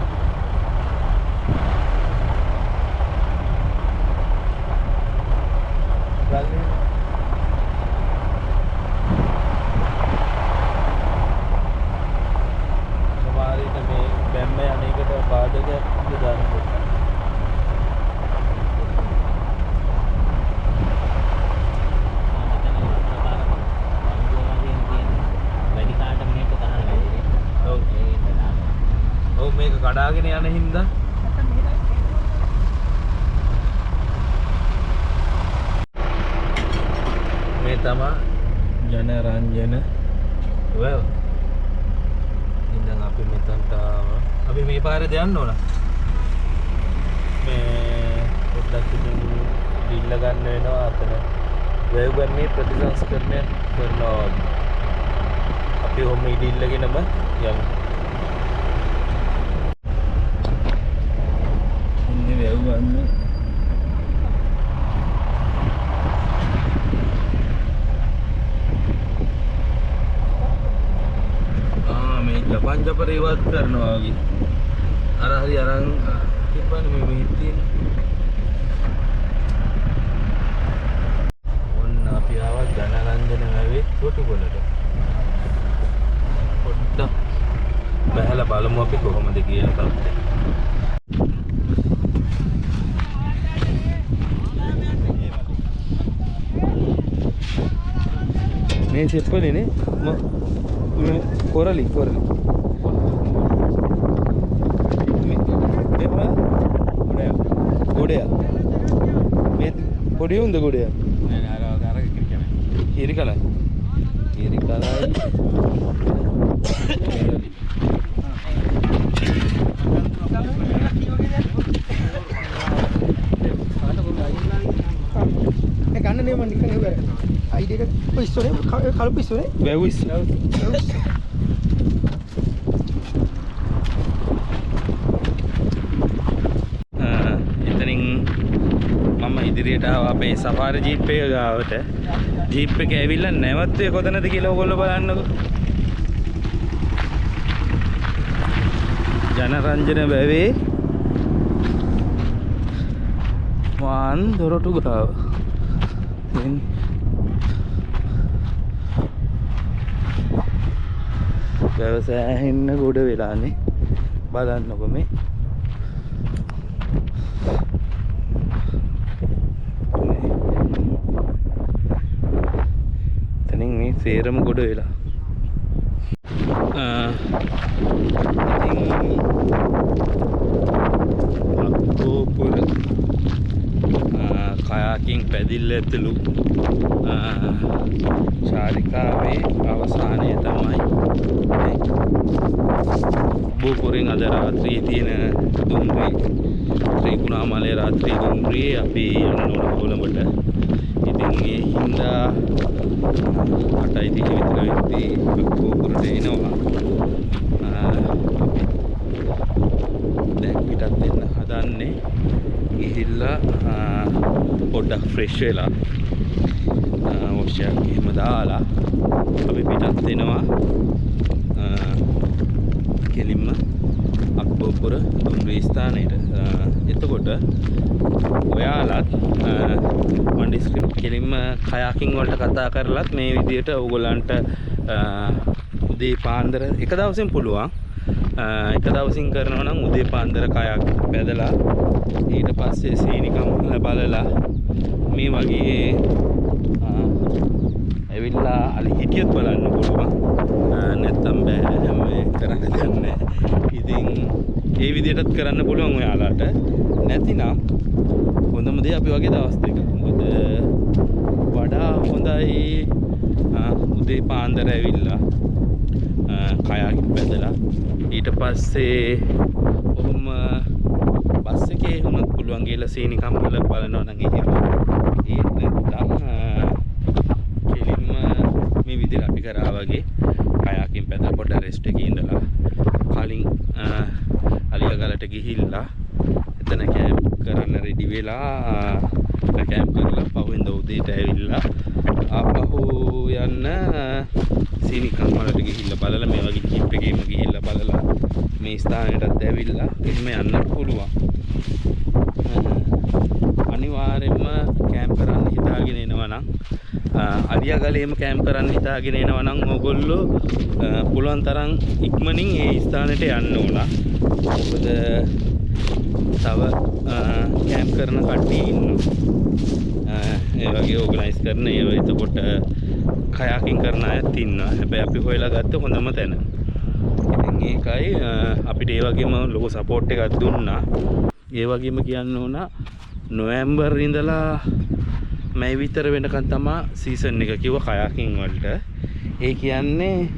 සමහරවිට මේ බැම්ම යන්නේකට බාධකයක් දාන්නේ. මේක කඩාගෙන යන හින්දා මේ තමයි ජනරංජන වැව. ඉතින් අපි මෙතනට ආවා. අපි මේ පාරේ යන්න ඕන. මේ පොඩ්ඩක් ඉතින් දිල්ල ගන්න වෙනවා අතන. වැව ගන්නේ ප්‍රතිසංස්කරණය කරනවා. අපි ඔහොම ඉදිල්ලගෙනම යමු. මේ ජපන් ජපර ඉවත් කරනවා වගේ. අර හරි අරන් තිබ්බනේ මේ තියෙන. ඔන්න අපි ආවා ජනරංජන වැවේ තොටුපළට. පොඩ්ඩක් බහලා බලමු අපි කොහොමද කියලා තත්ත්වය. මේ සෙප්පලනේ කොරලි ගොඩය මේ පොඩි උන්ද ගොඩය ඉරිකලයි ගන්න නේ මම නිකන් ඒක අයිඩිය එක පිස්සෝනේ කළු පිස්සෝනේ වැව් ඉස්ස එතනින් මම ඉදිරියට ආවා අපේ සෆාරි ජීප් එක ගාවට. ජීප් එක ඇවිල්ලා නැවතුනේ කොතනද කියලා ඔයගොල්ලෝ බලන්නකෝ. ජනරංජන වැවේ වාන් දොරටු ගාව. වැවසෑහෙන්න ගොඩ වෙලානේ. බලන්නකො මේ එතනින් මේ සේරම ගොඩ වෙලා. අක්කෝපුර කයාකින් පැදිල්ල ඇතුළු චාරිකාවේ අවසානය තමයි බෝපුරෙන් අද රාත්‍රියේ තියෙන දුම්රිය ත්‍රිකුණාමලයේ රාත්‍රියේ දුම්රියේ අපි යන්න ඕන කොළඹට. ඉතින් ඒ හින්දා 8:30 විතර වෙද්දී බෝපුරට එනවා. දැන් පිටත් වෙන්න හදන්නේ. ගිහිල්ලා පොඩ්ඩක් ෆ්‍රෙෂ් වෙලා වොෂ් එකක් එහෙම දාලා අපි පිටත් වෙනවා. කෙලින්ම අක්බෝපුර දුම්රිය ස්ථානයට. එතකොට ඔයාලත් මම ඩිස්ක්‍රිප්ට් කෙලින්ම කයාකින් වලට කතා කරලත් මේ විදියට ඕගොල්ලන්ට උදේ පාන්දර එක දවසින් පුළුවන්. එක දවසින් කරනවා නම් උදේ පාන්දර කයක් පැදලා ඊට පස්සේ සීනිකම් බලලා මේ වගේ ඇවිල්ලා අලි හිටියත් බලන්න පුළුවන්. නැත්තම් බෑ හැම කරන්න ගන්න. ඉතින් ඒ විදිහටත් කරන්න පුළුවන් ඔයාලට. නැතිනම් හොඳම දේ අපි වගේ දවස් දෙක. මොකද වඩා හොඳයි උදේ පාන්දර ඇවිල්ලා කයාකින් පැදලා ඊට පස්සේ ඔහොම බස් එකේ වුණත් පුළුවන් ගිහලා සීනිකම් වල බලනවා නම් එහෙම. ඒත් නැත්තම් කෙලින්ම මේ විදිහට අපි කරා වගේ කයාකින් පැදලා පොඩ රෙස්ට් එකේ ඉඳලා කලින් අලියගලට ගිහිල්ලා එතන කැම්ප් කරන්න රෙඩි වෙලා කැම්ප් කරලා පහුවෙන්ද උදේට ඇවිල්ලා ආපහු යන්න සීනිකම් වලට ගිහිල්ලා බලලා මේ වගේ ජීප් එකේම ගිහිල්ලා බලලා මේ ස්ථානයටත් ඇවිල්ලා එහෙම යන්න පුළුවන්. අනිවාර්යයෙන්ම කැම්ප් කරන්න හිතාගෙන එනවා නම් අලියගලේම කැම්ප් කරන්න හිතාගෙන එනවා නම් ඕගොල්ලෝ පුළුවන් තරම් ඉක්මනින් ඒ ස්ථානෙට යන්න ඕන. මොකද තව කැම්ප් කරන කට්ටිය ඉන්නවා. ඒ වගේ ඕගනයිස් කරන ඒවා එතකොට කයාකින් කරන අයත් ඉන්නවා. හැබැයි අපි හොයලා ගත්ත හොඳම තැන. ඉතින් ඒකයි අපිට ඒ වගේම ලොකු සපෝට් එකක් දුන්නා. ඒ වගේම කියන්න ඕන නොවැම්බර් ඉඳලා මැයි විතර වෙනකන් තමයි සීසන් එක කිව්ව කයාකින් වලට. ඒ කියන්නේ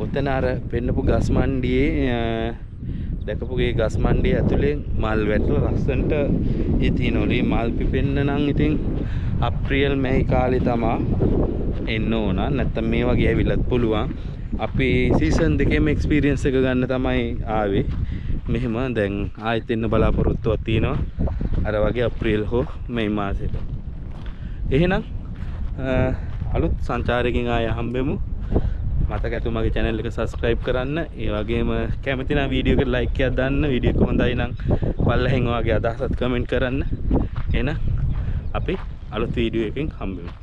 ඔතන අර පෙන්නපු ගස් මණ්ඩියේ දැකපුගේ ගස් මණ්ඩිය ඇතුලේ මල් වැටලා ලස්සන්ට ඒ තියෙනවලු. මල් පිපෙන්න නම් ඉතින් අප්‍රේල් මැයි කාලේ තමයි එන්න ඕන. නැත්තම් මේ වගේ ඇවිල්ලත් පුළුවන්. අපි සීසන් දෙකේම එක්ස්පීරියන්ස් එක ගන්න තමයි ආවේ. මෙහෙම දැන් ආයෙත් එන්න බලාපොරොත්තුවක් තියෙනවා. අර වගේ අප්‍රේල් හෝ මැයි මාසෙට. එහෙනම් අලුත් සංචාරකකින් ආය හම්බෙමු. මතක ඇතු මගේ channel එක subscribe කරන්න. ඒ වගේම කැමති නම් වීඩියෝ එකට like එකක් දාන්න. වීඩියෝ එක හොඳයි නම් පල්ලෙහෙන් ඔයාගේ අදහසත් comment කරන්න. එහෙනම් අපි අලුත් වීඩියෝ එකකින් හම්බෙමු.